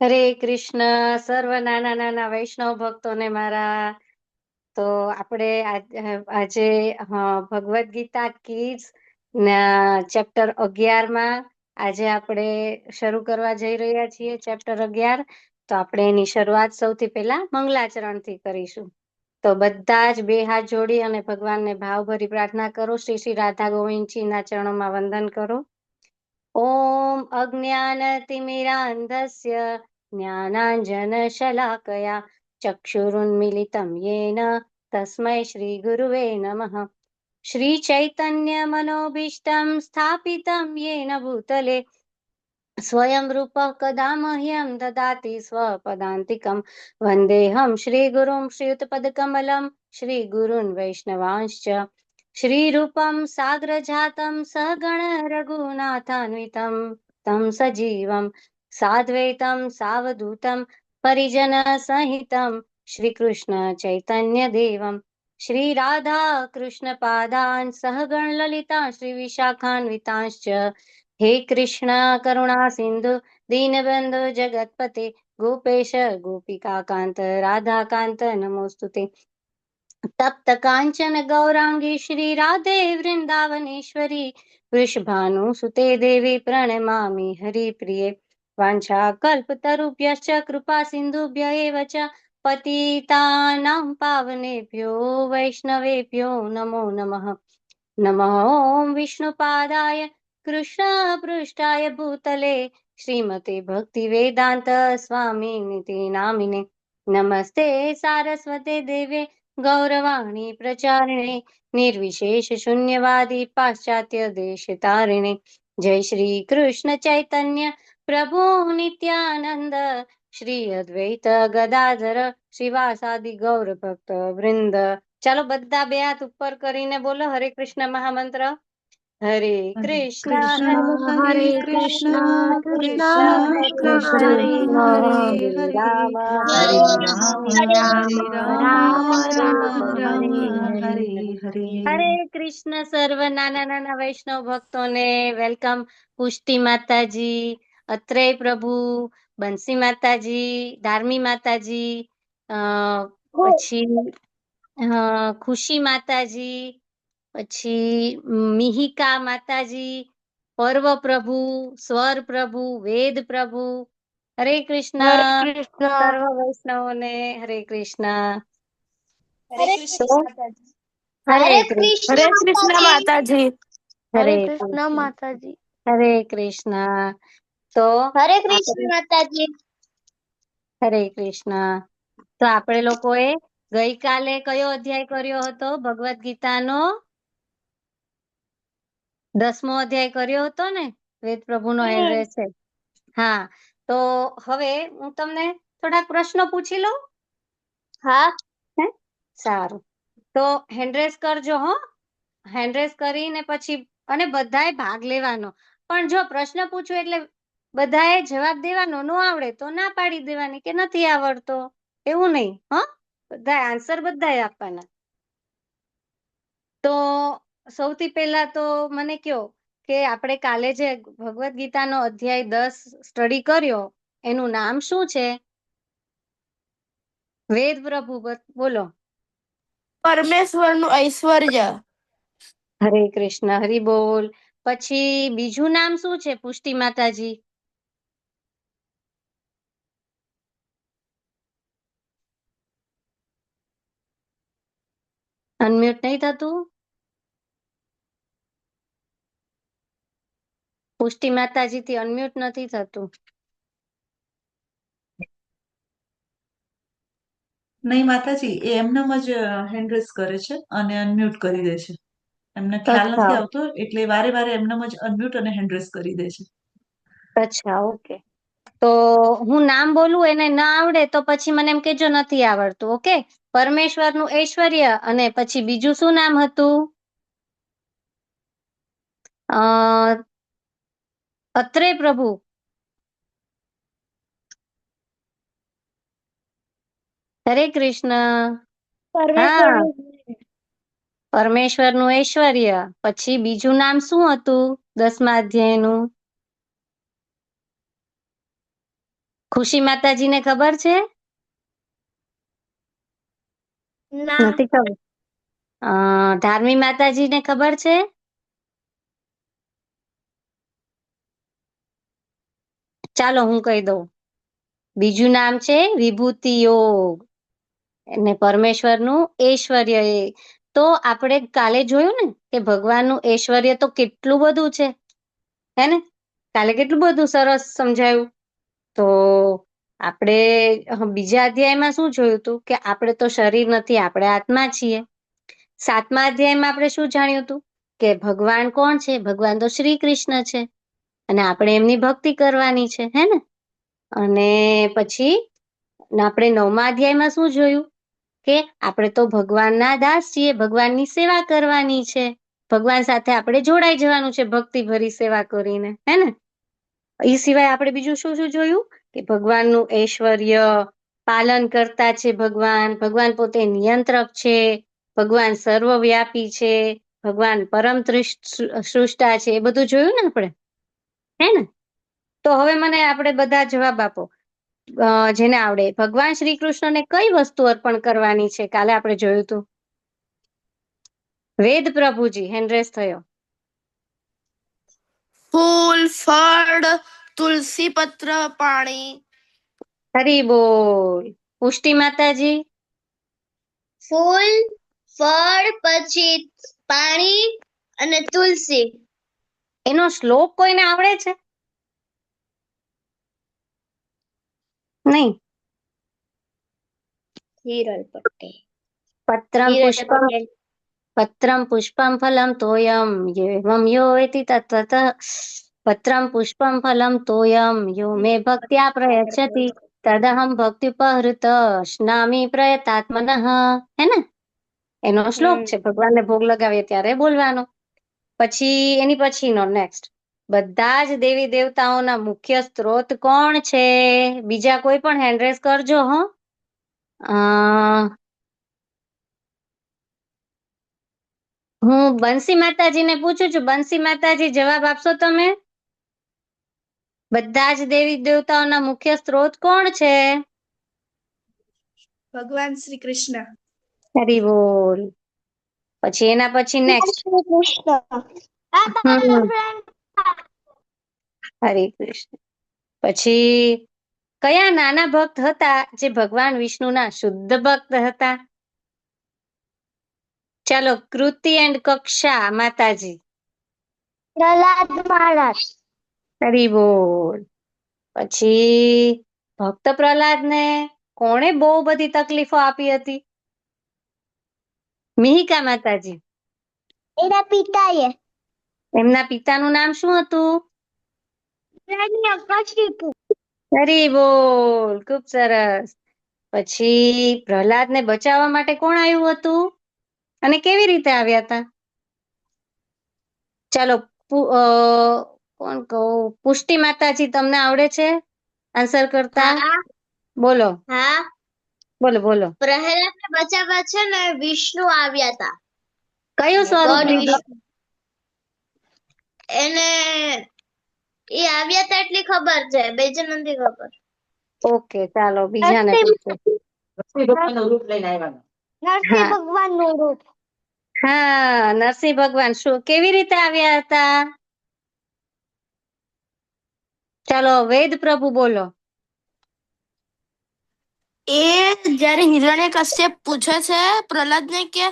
હરે કૃષ્ણ. સર્વ નાના નાના વૈષ્ણવ ભક્તોને મારા. તો આપણે આજે ભગવદ્ ગીતા કિડ્સ ના ચેપ્ટર 11 આજે આપણે શરૂ કરવા જઈ રહ્યા છીએ. ચેપ્ટર 11. તો આપણે એની શરૂઆત સૌથી પહેલા મંગલાચરણથી કરીશું. તો બધા જ બે હાથ જોડી અને ભગવાનને ભાવભરી પ્રાર્થના કરો. શ્રી શ્રી રાધા ગોવિંદજીના ચરણોમાં વંદન કરો. ઓમ અજ્ઞાનતિમિરાંધસ્ય જ્ઞાનાંજનશલાકયા ચક્ષુરુન્મિલિतं येन તસ્मै શ્રીગુરુવે નમઃ. श्रीचैतन्यमनोभीष्टं स्थापितं येन भूतले स्वयं रूपः कदा मह्यं ददाति स्वपदान्तिकं वन्देऽहं श्रीगुरुं श्रीयुतपदकमलं श्रीगुरून् वैष्णवांश्च श्रीरूपं साग्रजातं सहगण रघुनाथान्वितं तं सजीवं साद्वैतं सावधूतं परिजनसहितं श्रीकृष्ण चैतन्यदेवं श्रीराधा कृष्णपादान् सहगण ललिता श्रीविशाखान्वितांश्च हे कृष्ण करुणा सिंधु दीनबंधु जगतपते गोपेश गोपिकाकांत राधाकांत नमोस्तुते. तप्त कांचन गौरांगी श्री राधे वृंदावनेश्वरी वृषभानुसुते देवी प्रणमामि हरिप्रिये. वाञ्छाकल्पतरुभ्यश्च कृपा सिन्धुभ्य एव च पतितानां पावनेभ्यो वैष्णवेभ्यो नमो नमः. नमः ॐ विष्णुपादाय कृष्णपृष्ठाय भूतले श्रीमते भक्तिवेदान्त स्वामिनिति नामिने. नमस्ते सारस्वते देवे गौरवाणी प्रचारिणे निर्विशेष शून्यवादी पाश्चात्य देशतारिणे. जय श्री कृष्ण चैतन्य प्रभु नित्यानंद श्री अद्वैत गदाधर श्रीवासादि गौर भक्त वृंद. ચાલો બધા બે હાથ ઉપર કરીને બોલો હરે કૃષ્ણ મહામંત્ર. હરે હરે કૃષ્ણ કૃષ્ણ હરે હરે કૃષ્ણ કૃષ્ણ કૃષ્ણ કૃષ્ણ કૃષ્ણ કૃષ્ણ હરે હરે રામ હરે હરે હરે રામ રામ રામ રામ રામ રામ હરે હરે હરે. હરે. હરે કૃષ્ણ. સર્વ નાના નાના વૈષ્ણવ ભક્તોને વેલકમ. પુષ્ટિ માતાજી, અત્રેય પ્રભુ, બંસી માતાજી, ધાર્મી માતાજી, પછી ખુશી માતાજી, પછી મિહિકા માતાજી, પર્વ પ્રભુ, સ્વર પ્રભુ, વેદ પ્રભુ. હરે કૃષ્ણ. હરે કૃષ્ણ. સર્વ વૈષ્ણવોને હરે કૃષ્ણ. હરે તો કૃષ્ણ. હરે હરે કૃષ્ણ. કૃષ્ણ માતાજી. હરે હરે કૃષ્ણ કૃષ્ણ. માતાજી. હરે કૃષ્ણ. તો હરે કૃષ્ણ આપણે માતાજી. હરે કૃષ્ણ. તો આપણે લોકોએ ગઈકાલે કયો અધ્યાય કર્યો હતો? ભગવદ ગીતાનો 10મો અધ્યાય કર્યો હતો ને? વેદ પ્રભુનો એડ્રેસ છે. હા, તો હવે હું તમને થોડાક પ્રશ્નો પૂછી લઉં. હા. સારું, તો હેન્ડરેસ કરજો. હેન્ડરેસ કરીને પછી અને બધાએ ભાગ લેવાનો. પણ જો પ્રશ્ન પૂછું એટલે બધાએ જવાબ દેવાનો. ન આવડે તો ના પાડી દેવાની કે નથી આવડતો, એવું નહીં. બધા આન્સર બધાએ આપવાના. તો સૌથી પહેલા તો મને કયો કે આપણે કાલે જે ભગવદ ગીતાનો અધ્યાય 10 સ્ટડી કર્યો એનું નામ શું છે? વેદ પ્રભુ બોલો. પરમેશ્વરનું ઐશ્વર્ય. હરે કૃષ્ણ. હરિ બોલ. પછી બીજું નામ શું છે પુષ્ટિ માતાજી? અનમ્યુટ નહીં થતું. પુષ્ટિ માતાજી થી અનમ્યુટ નથી થતું. નહીં માતાજી, એ એમનેમ જ હેન્ડ રેસ કરે છે અને અનમ્યુટ કરી દે છે. એમને ખ્યાલ નથી આવતો એટલે વારે વારે એમનેમ જ અનમ્યુટ અને હેન્ડ રેસ કરી દે છે. અચ્છા, ઓકે. તો હું નામ બોલું એને ના આવડે તો પછી મને એમ કેજો નથી આવડતું. ઓકે. પરમેશ્વરનું ઐશ્વર્ય અને પછી બીજું શું નામ હતું? અત્રેય પ્રભુ. હરે કૃષ્ણ. હા, પરમેશ્વરનું ઐશ્વર્ય. પછી બીજું નામ શું હતું 10મા અધ્યાયનું? ખુશી માતાજીને ખબર છે? ના. નથી ખબર. ધાર્મી માતાજીને ખબર છે? ચાલો હું કહી દઉં. બીજું નામ છે વિભૂતિ યોગ અને પરમેશ્વરનું ઐશ્વર્ય. તો આપણે કાલે જોયું ને કે ભગવાનનું ઐશ્વર્ય તો કેટલું બધું છે, હે ને? કાલે કેટલું બધું સરસ સમજાયું. તો આપણે બીજા અધ્યાયમાં શું જોયું હતું કે આપણે તો શરીર નથી, આપણે આત્મા છીએ. 7મા અધ્યાયમાં આપણે શું જાણ્યું હતું કે ભગવાન કોણ છે? ભગવાન તો શ્રી કૃષ્ણ છે અને આપણે એમની ભક્તિ કરવાની છે, હે ને? અને પછી આપણે 9મા અધ્યાયમાં શું જોયું કે આપણે તો ભગવાનના દાસ છીએ, ભગવાનની સેવા કરવાની છે. ભગવાન સાથે આપણે જોડાઈ જવાનું છે ભક્તિ ભરી સેવા કરીને, હે ને? એ સિવાય આપણે બીજું શું શું જોયું કે ભગવાનનું ઐશ્વર્ય, પાલન કરતા છે ભગવાન, ભગવાન પોતે નિયંત્રક છે, ભગવાન સર્વવ્યાપી છે, ભગવાન પરમ સૃષ્ટા છે. એ બધું જોયું ને આપણે, હે ને? તો હવે મને આપણે બધા જવાબ આપો, જેને આવડે. ભગવાન શ્રી કૃષ્ણને કઈ વસ્તુ અર્પણ કરવાની છે? કાલે આપણે જોયું હતું. વેદ પ્રભુજી હેન્ડ રેસ થયો. ફૂલ, ફળ, તુલસી પત્ર, પાણી. હરી બોલ. પુષ્ટિ માતાજી? ફૂલ, ફળ, પછી પાણી અને તુલસી. એનો શ્લોક કોઈને આવડે છે? નહીં. હિરલ પટેલ. પત્રમ પુષ્પમ ફલમ તોયમ એવમ યો વેતિ તત્વત. પત્રમ પુષ્પમ ફલમ તોયમ યો મે ભક્ત્યા પ્રયચ્છતિ તદહમ ભક્ત્યુપહૃત સ્નામી પ્રયતાત્મનઃ. હે ને? એનો શ્લોક છે. ભગવાનને ભોગ લગાવીએ ત્યારે બોલવાનો. પછી એની પછીનો નેક્સ્ટ, બધા જ દેવી દેવતાઓના મુખ્ય સ્ત્રોત કોણ છે? બીજા કોઈ પણ હેન્ડ રેસ કરજો. હો. હું બંસી માતાજીને પૂછું છું. બંસી માતાજી, જવાબ આપશો તમે? બધા જ દેવી દેવતાઓના મુખ્ય સ્ત્રોત કોણ છે? ભગવાન શ્રી કૃષ્ણ. હરી બોલ. પછી એના પછી નેક્સ્ટ. શ્રી કૃષ્ણ. હરે કૃષ્ણ. પછી કયા નાના ભક્ત હતા જે ભગવાન વિષ્ણુના શુદ્ધ ભક્ત હતા? ચાલો, કૃતિ એન્ડ કક્ષા માતાજી. પ્રહલાદ મહારાજ. હરી બોલ. પછી ભક્ત પ્રહલાદને કોણે બહુ બધી તકલીફો આપી હતી? મિહિકા માતાજી. એના પિતાએ. એમના પિતાનું નામ શું હતું? હિરણ્યકશિપુ. હરી બોલ. ખૂબ સરસ. પછી પ્રહલાદને બચાવવા માટે કોણ આવ્યું હતું અને કેવી રીતે આવ્યા હતા? ચાલો, કોણ કહું? પુષ્ટિ માતાજી, તમને આવડે છે આન્સર કરતા? હા. બોલો હા. બોલો બોલો. પ્રહલાદને બચાવવા છે ને વિષ્ણુ આવ્યા હતા. કયું સ્વરૂપ ગોડ લીધું? વિષ્ણુ. એને એ આવ્યા હતા એટલી ખબર છે, બીજું નથી ખબર. ઓકે, ચાલો બીજાને પૂછો. નરસિંહ ભગવાનનું રૂપ લઈને આવ્યા. નરસિંહ ભગવાનનું રૂપ. હા, નરસિંહ ભગવાન શું કેવી રીતે આવ્યા હતા? ચાલો, વેદ પ્રભુ બોલો. એ જ્યારે હિરણ્યકશ્યપ પૂછે છે પ્રહલાદને કે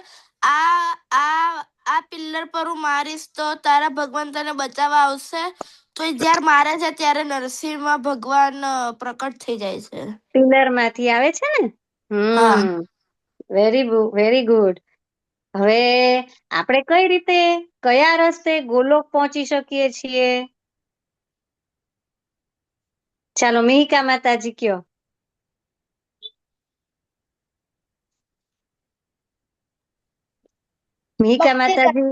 આ આ આ પિલ્લર પર હું મારીશ તો તારા ભગવાન તને બચાવવા આવશે, તો એ જ્યારે મારે છે ત્યારે નરસિંહ ભગવાન પ્રકટ થઈ જાય છે. પિલર માંથી આવે છે ને? હા. Very good. હવે આપણે કઈ રીતે, કયા રસ્તે ગોલોક પહોંચી શકીએ છીએ? ચાલો, મિહિકા માતાજી કયો. મિહિકા માતાજી.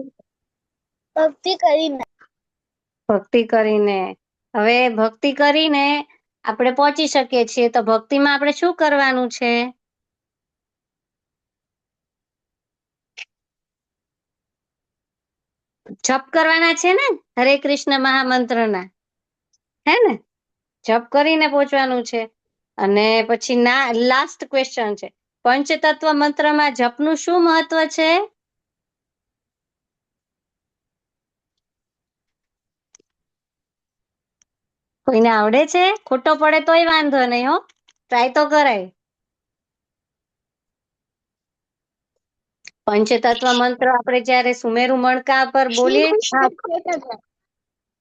ભક્તિ કરીને. ભક્તિ કરીને. હવે ભક્તિ કરીને આપણે પહોંચી શકીએ છીએ, તો ભક્તિમાં આપણે શું કરવાનું છે? જપ કરવાના છે ને, હરે કૃષ્ણ મહામંત્રના, હે ને? જપ કરીને પહોંચવાનું છે. અને પછી લાસ્ટ ક્વેશ્ચન છે, પંચતત્વ મંત્રમાં જપનું શું મહત્વ છે? કોઈને આવડે છે? ખોટો પડે તોય વાંધો નહીં હો, ટ્રાય તો કરાય. પંચતત્વ મંત્ર આપણે જયારે સુમેરુ મણકા પર બોલીએ,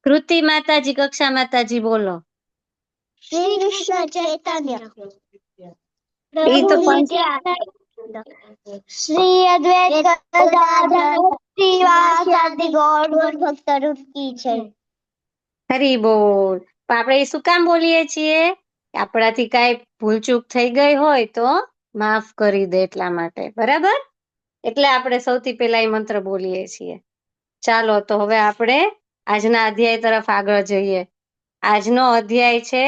કૃતિ માતાજી, કક્ષા માતાજી બોલો. શ્રી કૃષ્ણ ચૈતન્ય એ તો પ્રભુ નિત્યાનંદ શ્રી અદ્વૈત ગદાધર શ્રીવાસાદિ ગૌર ભક્ત રૂપ કી છે. હરી બોલ. પણ આપણે એ શું કામ બોલીએ છીએ? આપણાથી કાંઈ ભૂલચૂક થઈ ગઈ હોય તો માફ કરી દે એટલા માટે, બરાબર? એટલે આપણે સૌથી પહેલા એ મંત્ર બોલીએ છીએ. ચાલો તો હવે આપણે આજના અધ્યાય તરફ આગળ જઈએ. આજનો અધ્યાય છે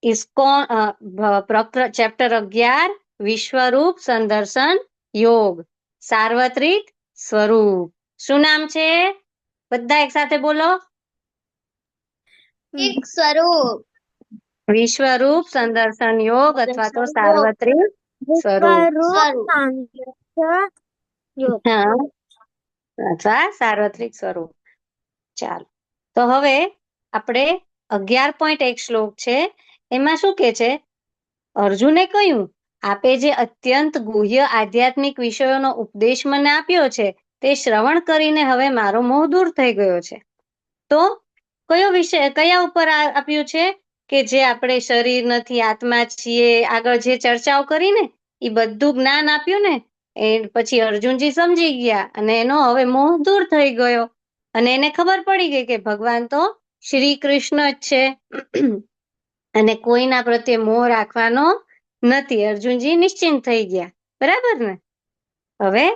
ઇસ્કોન ચેપ્ટર 11, વિશ્વરૂપ સંદર્શન યોગ, સાર્વત્રિક સ્વરૂપ. શું નામ છે? બધા એક સાથે બોલો. સ્વરૂપ વિશ્વરૂપ સંદર્શન યોગ અથવા તો સાર્વત્રિક સ્વરૂપ. હા, અથવા સાર્વત્રિક સ્વરૂપ. ચાલો તો હવે આપણે 11.1 શ્લોક છે, એમાં શું કે છે? અર્જુને કહ્યું, આપે જે અત્યંત ગુહ્ય આધ્યાત્મિક વિષયોનો ઉપદેશ મને આપ્યો છે તે શ્રવણ કરીને હવે મારો મોહ દૂર થઈ ગયો છે. તો કયો વિષય, કયા ઉપર આપ્યું છે? કે જે આપણે શરીર નથી, આત્મા છીએ, આગળ જે ચર્ચાઓ કરી ને એ બધું જ્ઞાન આપ્યું ને, એ પછી અર્જુનજી સમજી ગયા અને એનો હવે મોહ દૂર થઈ ગયો અને એને ખબર પડી ગઈ કે ભગવાન તો શ્રી કૃષ્ણ જ છે અને કોઈના પ્રત્યે મોહ રાખવાનો નથી. અર્જુનજી નિશ્ચિંત થઈ ગયા, બરાબર ને? હવે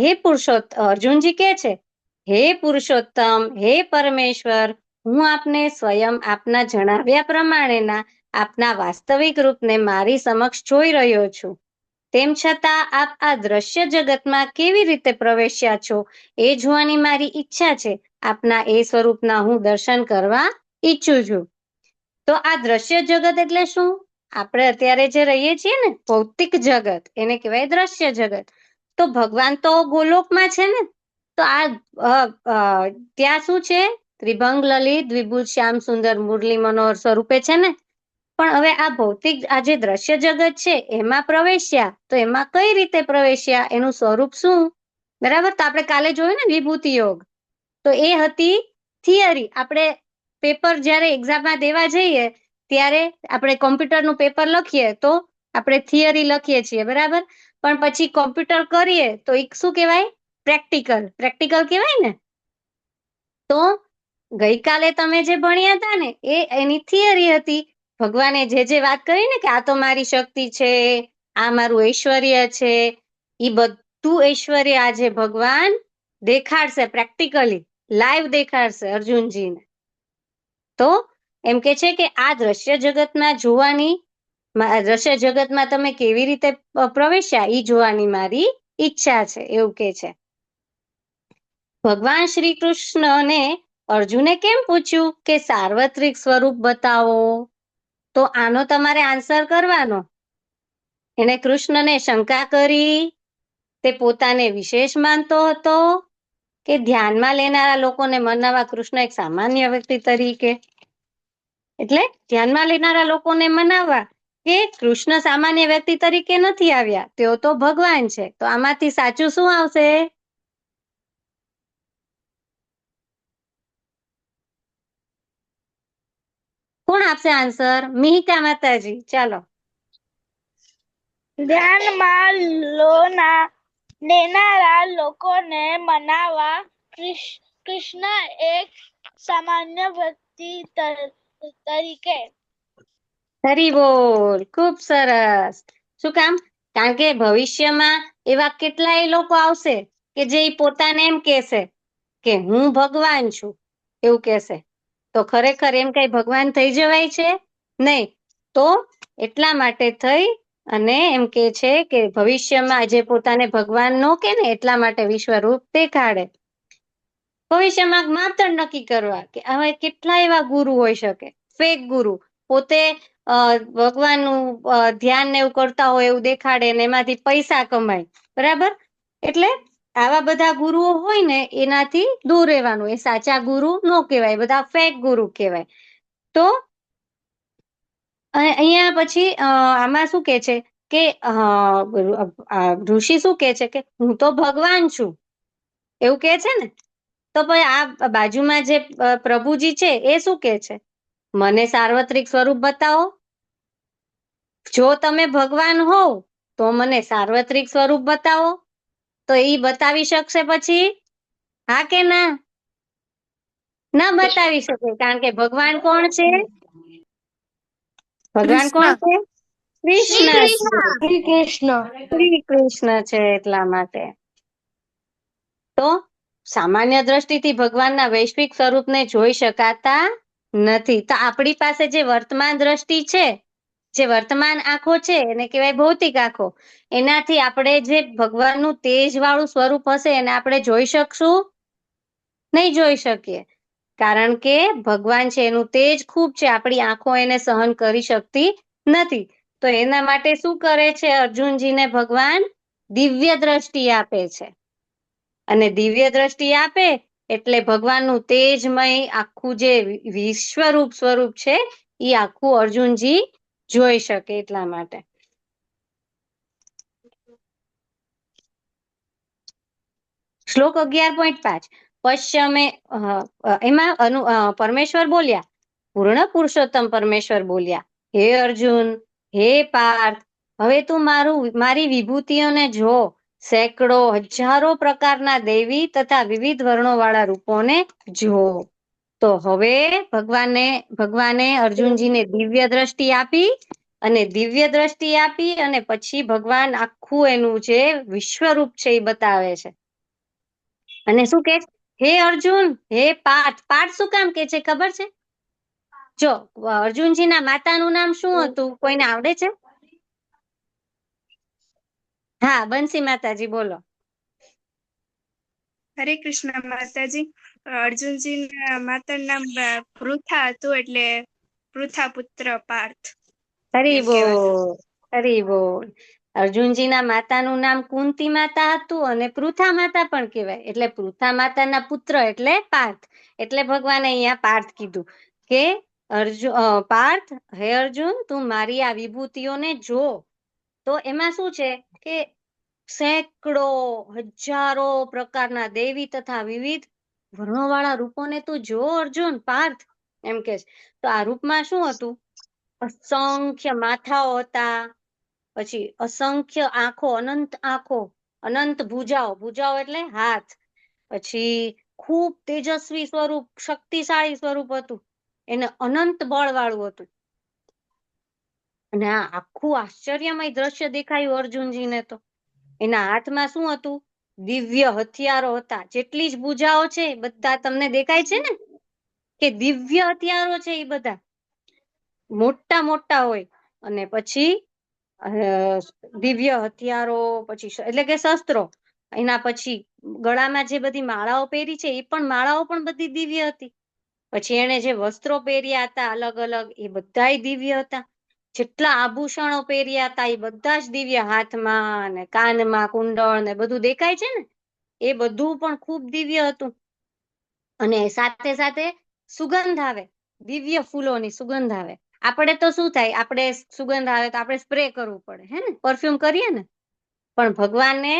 હે પુરુષોત્તમ, અર્જુનજી કે છે, હે પુરુષોત્તમ, હે પરમેશ્વર, હું આપને સ્વયં આપના જણાવ્યા પ્રમાણેના આપના વાસ્તવિક રૂપને મારી સમક્ષ જોઈ રહ્યો છું. તેમ છતાં આપ આ દ્રશ્ય જગતમાં કેવી રીતે પ્રવેશ્યા છો એ જોવાની મારી ઈચ્છા છે. આપના એ સ્વરૂપના હું દર્શન કરવા ઈચ્છું છું. તો આ દ્રશ્ય જગત એટલે શું? આપણે અત્યારે જે રહીએ છીએ ને ભૌતિક જગત, એને કહેવાય દ્રશ્ય જગત. તો ભગવાન તો ગોલોકમાં છે ને, તો આ ત્યાં શું છે? ત્રિભંગ લલિત વિભૂત શ્યામ સુંદર મુરલી મનોહર સ્વરૂપે છે ને. પણ હવે આ ભૌતિક, આ જે દ્રશ્ય જગત છે એમાં પ્રવેશ્યા, તો એમાં કઈ રીતે પ્રવેશ્યા, એનું સ્વરૂપ શું? બરાબર, તો આપણે કાલે જોયું ને વિભૂતિ યોગ, તો એ હતી થિયરી. આપણે પેપર જ્યારે એક્ઝામમાં દેવા જઈએ ત્યારે આપણે કોમ્પ્યુટરનું પેપર લખીએ તો આપણે થિયરી લખીએ છીએ, બરાબર? પણ પછી કોમ્પ્યુટર કરીએ તો એ શું કહેવાય? પ્રેક્ટિકલ. પ્રેક્ટિકલ કહેવાય ને. તો ગઈકાલે તમે જે ભણ્યા હતા ને એ એની થિયરી હતી. ભગવાને જે વાત કરી ને કે આ તો મારી શક્તિ છે, આ મારું ઐશ્વર્ય છે, એ બધું ઐશ્વર્ય આજે ભગવાન દેખાડશે, પ્રેક્ટિકલી લાઈવ દેખાડશે અર્જુનજીને. તો એમ કે છે કે આ દ્રશ્ય જગતમાં જોવાની, દ્રશ્ય જગતમાં તમે કેવી રીતે પ્રવેશ્યા એ જોવાની મારી ઈચ્છા છે, એવું કે છે. ભગવાન શ્રી કૃષ્ણને અર્જુને કેમ પૂછ્યું કે સાર્વત્રિક સ્વરૂપ બતાવો? તો આનો તમારે આન્સર કરવાનો. એને કૃષ્ણને શંકા કરી, તે પોતાને વિશેષ માનતો હતો કે ધ્યાનમાં લેનારા લોકોને મનાવવા કૃષ્ણ એક સામાન્ય વ્યક્તિ તરીકે? એટલે ધ્યાનમાં લેનારા લોકોને મનાવવા કે કૃષ્ણ સામાન્ય વ્યક્તિ તરીકે નથી આવ્યા, તેઓ તો ભગવાન છે. તો આમાંથી સાચું શું આવશે? કોણ આપશે આન્સર? મિહિકા માતાજી, ચાલો. ધ્યાનમાં લેનારા લોકોને મનાવવા કૃષ્ણ એક સામાન્ય વ્યક્તિ તરીકે. હરી બોલ, ખૂબ સરસ. શું કામ? કારણ કે ભવિષ્યમાં એવા કેટલાય લોકો આવશે કે જે પોતાને એમ કહેશે કે હું ભગવાન છું, એવું કહેશે. તો ખરેખર એમ કઈ ભગવાન થઈ જવાય છે? નહીં. તો એટલા માટે થઈ અને એમ કે છે કે ભવિષ્યમાં જે પોતાને ભગવાન નો કે ને એટલા માટે વિશ્વરૂપ દેખાડે. ભવિષ્યમાં માપદંડ નક્કી કરવા કે હવે કેટલા એવા ગુરુ હોઈ શકે, ફેક ગુરુ, પોતે ભગવાનનું ધ્યાન ને એવું કરતા હોય એવું દેખાડે ને એમાંથી પૈસા કમાય, બરાબર? એટલે આવા બધા ગુરુઓ હોય ને એનાથી દૂર રહેવાનું. એ સાચા ગુરુ નો કહેવાય, બધા ફેક ગુરુ કહેવાય. તો અહીંયા પછી આમાં શું કે છે કે ઋષિ શું કે છે કે હું તો ભગવાન છું એવું કે છે ને. તો પછી આ બાજુમાં જે પ્રભુજી છે એ શું કે છે, મને સાર્વત્રિક સ્વરૂપ બતાવો. જો તમે ભગવાન હોવ તો મને સાર્વત્રિક સ્વરૂપ બતાવો. તો એ બતાવી શકશે પછી? હા કે ના? ના બતાવી શકે, કારણ કે ભગવાન કોણ છે? ભગવાન કોણ છે? કૃષ્ણ છે. શ્રી કૃષ્ણ. શ્રી કૃષ્ણ છે. એટલા માટે તો સામાન્ય દ્રષ્ટિથી ભગવાનના વૈશ્વિક સ્વરૂપને જોઈ શકાતા નથી. તો આપણી પાસે જે વર્તમાન દ્રષ્ટિ છે, જે વર્તમાન આંખો છે, એને કહેવાય ભૌતિક આંખો. એનાથી આપણે જે ભગવાનનું તેજ વાળું સ્વરૂપ હશે એને આપણે જોઈ શકશું નહીં, જોઈ શકીએ. કારણ કે ભગવાન છે એનું તેજ ખૂબ છે, આપણી આંખો એને સહન કરી શકતી નથી. તો એના માટે શું કરે છે અર્જુનજીને ભગવાન? દિવ્ય દ્રષ્ટિ આપે છે. અને દિવ્ય દ્રષ્ટિ આપે એટલે ભગવાનનું તેજમય આખું જે વિશ્વરૂપ સ્વરૂપ છે એ આખું અર્જુનજી જોઈ શકે. એટલા માટે શ્લોક 11.5 પશ્ચમે એમાં પરમેશ્વર બોલ્યા, પૂર્ણ પુરુષોત્તમ પરમેશ્વર બોલ્યા, હે અર્જુન, હે પાર્થ, હવે તું મારી વિભૂતિઓને જો. સેંકડો હજારો પ્રકારના દૈવી તથા વિવિધ વર્ણો વાળા રૂપોને જો. તો હવે ભગવાને અર્જુનજીને દિવ્ય દ્રષ્ટિ આપી, અને દિવ્ય દ્રષ્ટિ આપી અને પછી ભગવાન આખું એનું જે વિશ્વરૂપ છે એ બતાવે છે. અને શું કે, હે અર્જુન, હે પાર્થ. પાર્થ શું કામ કે છે ખબર છે? જો અર્જુનજીના માતાનું નામ શું હતું? કોઈને આવડે છે? હા, બંસી માતાજી બોલો. હરે કૃષ્ણ માતાજી. અર્જુનજીના માતાનું નામ પૃથા હતું, એટલે પૃથા પુત્ર પાર્થ હરી એમ કહેવાતું. બોલ, હરી બોલ. અર્જુનજીના માતાનું નામ કુંતી માતા હતું અને પૃથા માતા પણ કહેવાય. એટલે પૃથા માતાના પુત્ર એટલે પાર્થ. એટલે ભગવાને અહીંયા પાર્થ કીધું કે પાર્થ, હે અર્જુન, તું મારી આ વિભૂતિઓને જો. તો એમાં શું છે કે સેંકડો હજારો પ્રકારના દેવી તથા વિવિધ વર્ણોવાળા રૂપોને તું જો અર્જુન, પાર્થ, એમ કે. તો આ રૂપમાં શું હતું? અસંખ્ય માથાઓ હતા, પછી અસંખ્ય આંખો, અનંત આંખો, અનંત ભુજાઓ, ભુજાઓ એટલે હાથ, પછી ખૂબ તેજસ્વી સ્વરૂપ, શક્તિશાળી સ્વરૂપ હતું, એને અનંત બળ વાળું હતું. અને આ આખું આશ્ચર્યમય દ્રશ્ય દેખાયું અર્જુનજીને. તો એના હાથમાં શું હતું? દિવ્ય હથિયારો હતા. જેટલી જ ભુજાઓ છે બધા તમને દેખાય છે ને કે દિવ્ય હથિયારો છે, એ બધા મોટા મોટા હોય. અને પછી દિવ્ય હથિયારો, પછી એટલે કે શસ્ત્રો. એના પછી ગળામાં જે બધી માળાઓ પહેરી છે એ પણ માળાઓ પણ બધી દિવ્ય હતી. પછી એને જે વસ્ત્રો પહેર્યા હતા અલગ અલગ, એ બધાય દિવ્ય હતા. જેટલા આભૂષણો પહેર્યા હતા એ બધા જ દિવ્ય, હાથમાં ને કાનમાં કુંડળ ને બધું દેખાય છે ને એ બધું પણ ખૂબ દિવ્ય હતું. અને સાથે સાથે સુગંધ આવે, દિવ્ય ફૂલોની સુગંધ આવે. આપણે તો શું થાય, આપણે સુગંધ આવે તો આપણે સ્પ્રે કરવું પડે, હે ને, પરફ્યુમ કરીએ ને. પણ ભગવાનને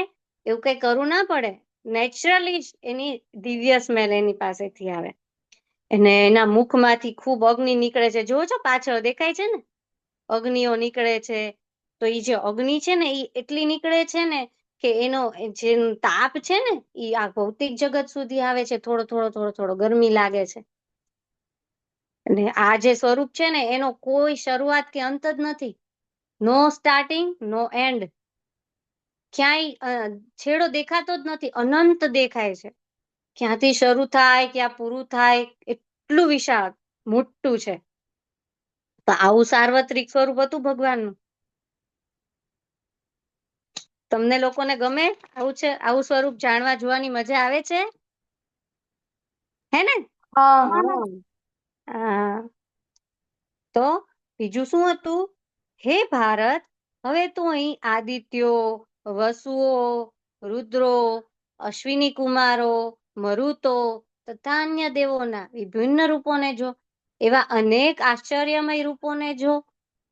એવું કઈ કરવું ના પડે, નેચરલી જ એની દિવ્ય સ્મેલ એની પાસેથી આવે. અને એના મુખમાંથી ખૂબ અગ્નિ નીકળે છે. જોવો છો પાછળ દેખાય છે ને અગ્નિઓ નીકળે છે. તો એ જે અગ્નિ છે ને એ એટલી નીકળે છે ને કે એનો જે તાપ છે ને એ આ ભૌતિક જગત સુધી આવે છે. થોડો થોડો થોડો થોડો ગરમી લાગે છે. અને આ જે સ્વરૂપ છે ને એનો કોઈ શરૂઆત કે અંત જ નથી. નો સ્ટાર્ટિંગ, નો એન્ડ. ક્યાંય છેડો દેખાતો જ નથી, અનંત દેખાય છે. ક્યાંથી શરૂ થાય, ક્યાં પૂરું થાય, એટલું વિશાળ મોટું છે. તો આવું સાર્વત્રિક સ્વરૂપ હતું ભગવાનનું. તમને લોકોને ગમે આવું છે? આવું સ્વરૂપ જાણવા જોવાની મજા આવે છે? હે ને? હા હા. તો બીજું શું હતું? હે ભારત, હવે તું અહીં આદિત્યો, વસુઓ, રુદ્રો, અશ્વિની કુમારો, મરુતો તથા અન્ય દેવોના વિભિન્ન રૂપોને જો. એવા અનેક આશ્ચર્યમય રૂપોને જો.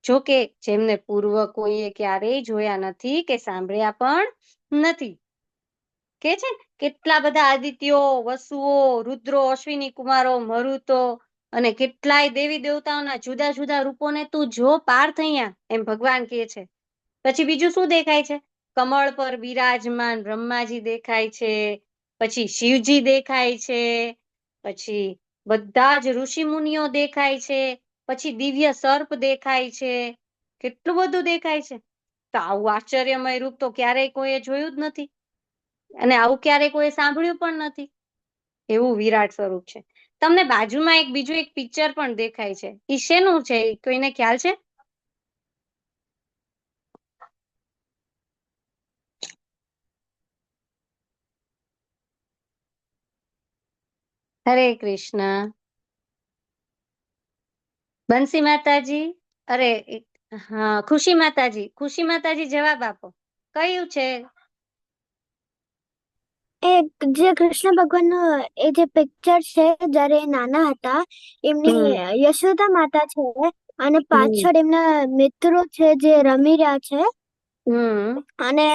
જો કે જેમને પૂર્વ કોઈએ ક્યારેય જોયા નથી કે સાંભળ્યા પણ નથી. કે છે ને, કેટલા બધા આદિત્યો, વસુઓ, રુદ્રો, અશ્વિની કુમારો, મરુતો અને કેટલાય દેવી દેવતાઓના જુદા જુદા રૂપોને તું જો પાર્થ અહીંયા, એમ ભગવાન કહે છે. પછી બીજું શું દેખાય છે? કમળ પર બિરાજમાન બ્રહ્માજી દેખાય છે, પછી શિવજી દેખાય છે, પછી બધા જ ઋષિ મુનિઓ દેખાય છે, પછી દિવ્ય સર્પ દેખાય છે. કેટલું બધું દેખાય છે. તો આવું આશ્ચર્યમય રૂપ તો ક્યારેય કોઈએ જોયું જ નથી, અને આવું ક્યારેય કોઈ સાંભળ્યું પણ નથી. એવું વિરાટ સ્વરૂપ છે. તમને બાજુમાં એક બીજું એક પિક્ચર પણ દેખાય છે. ઈ શેનું છે? કોઈને ખ્યાલ છે? હરે કૃષ્ણ. બંસી માતાજી, અરે હા, ખુશી માતાજી જવાબ આપો. કયું છે? એ જે કૃષ્ણ ભગવાનનું એ જે પિક્ચર છે જ્યારે એ નાના હતા, એમની યશોદા માતા છે અને પાછળ એમના મિત્રો છે જે રમી રહ્યા છે, અને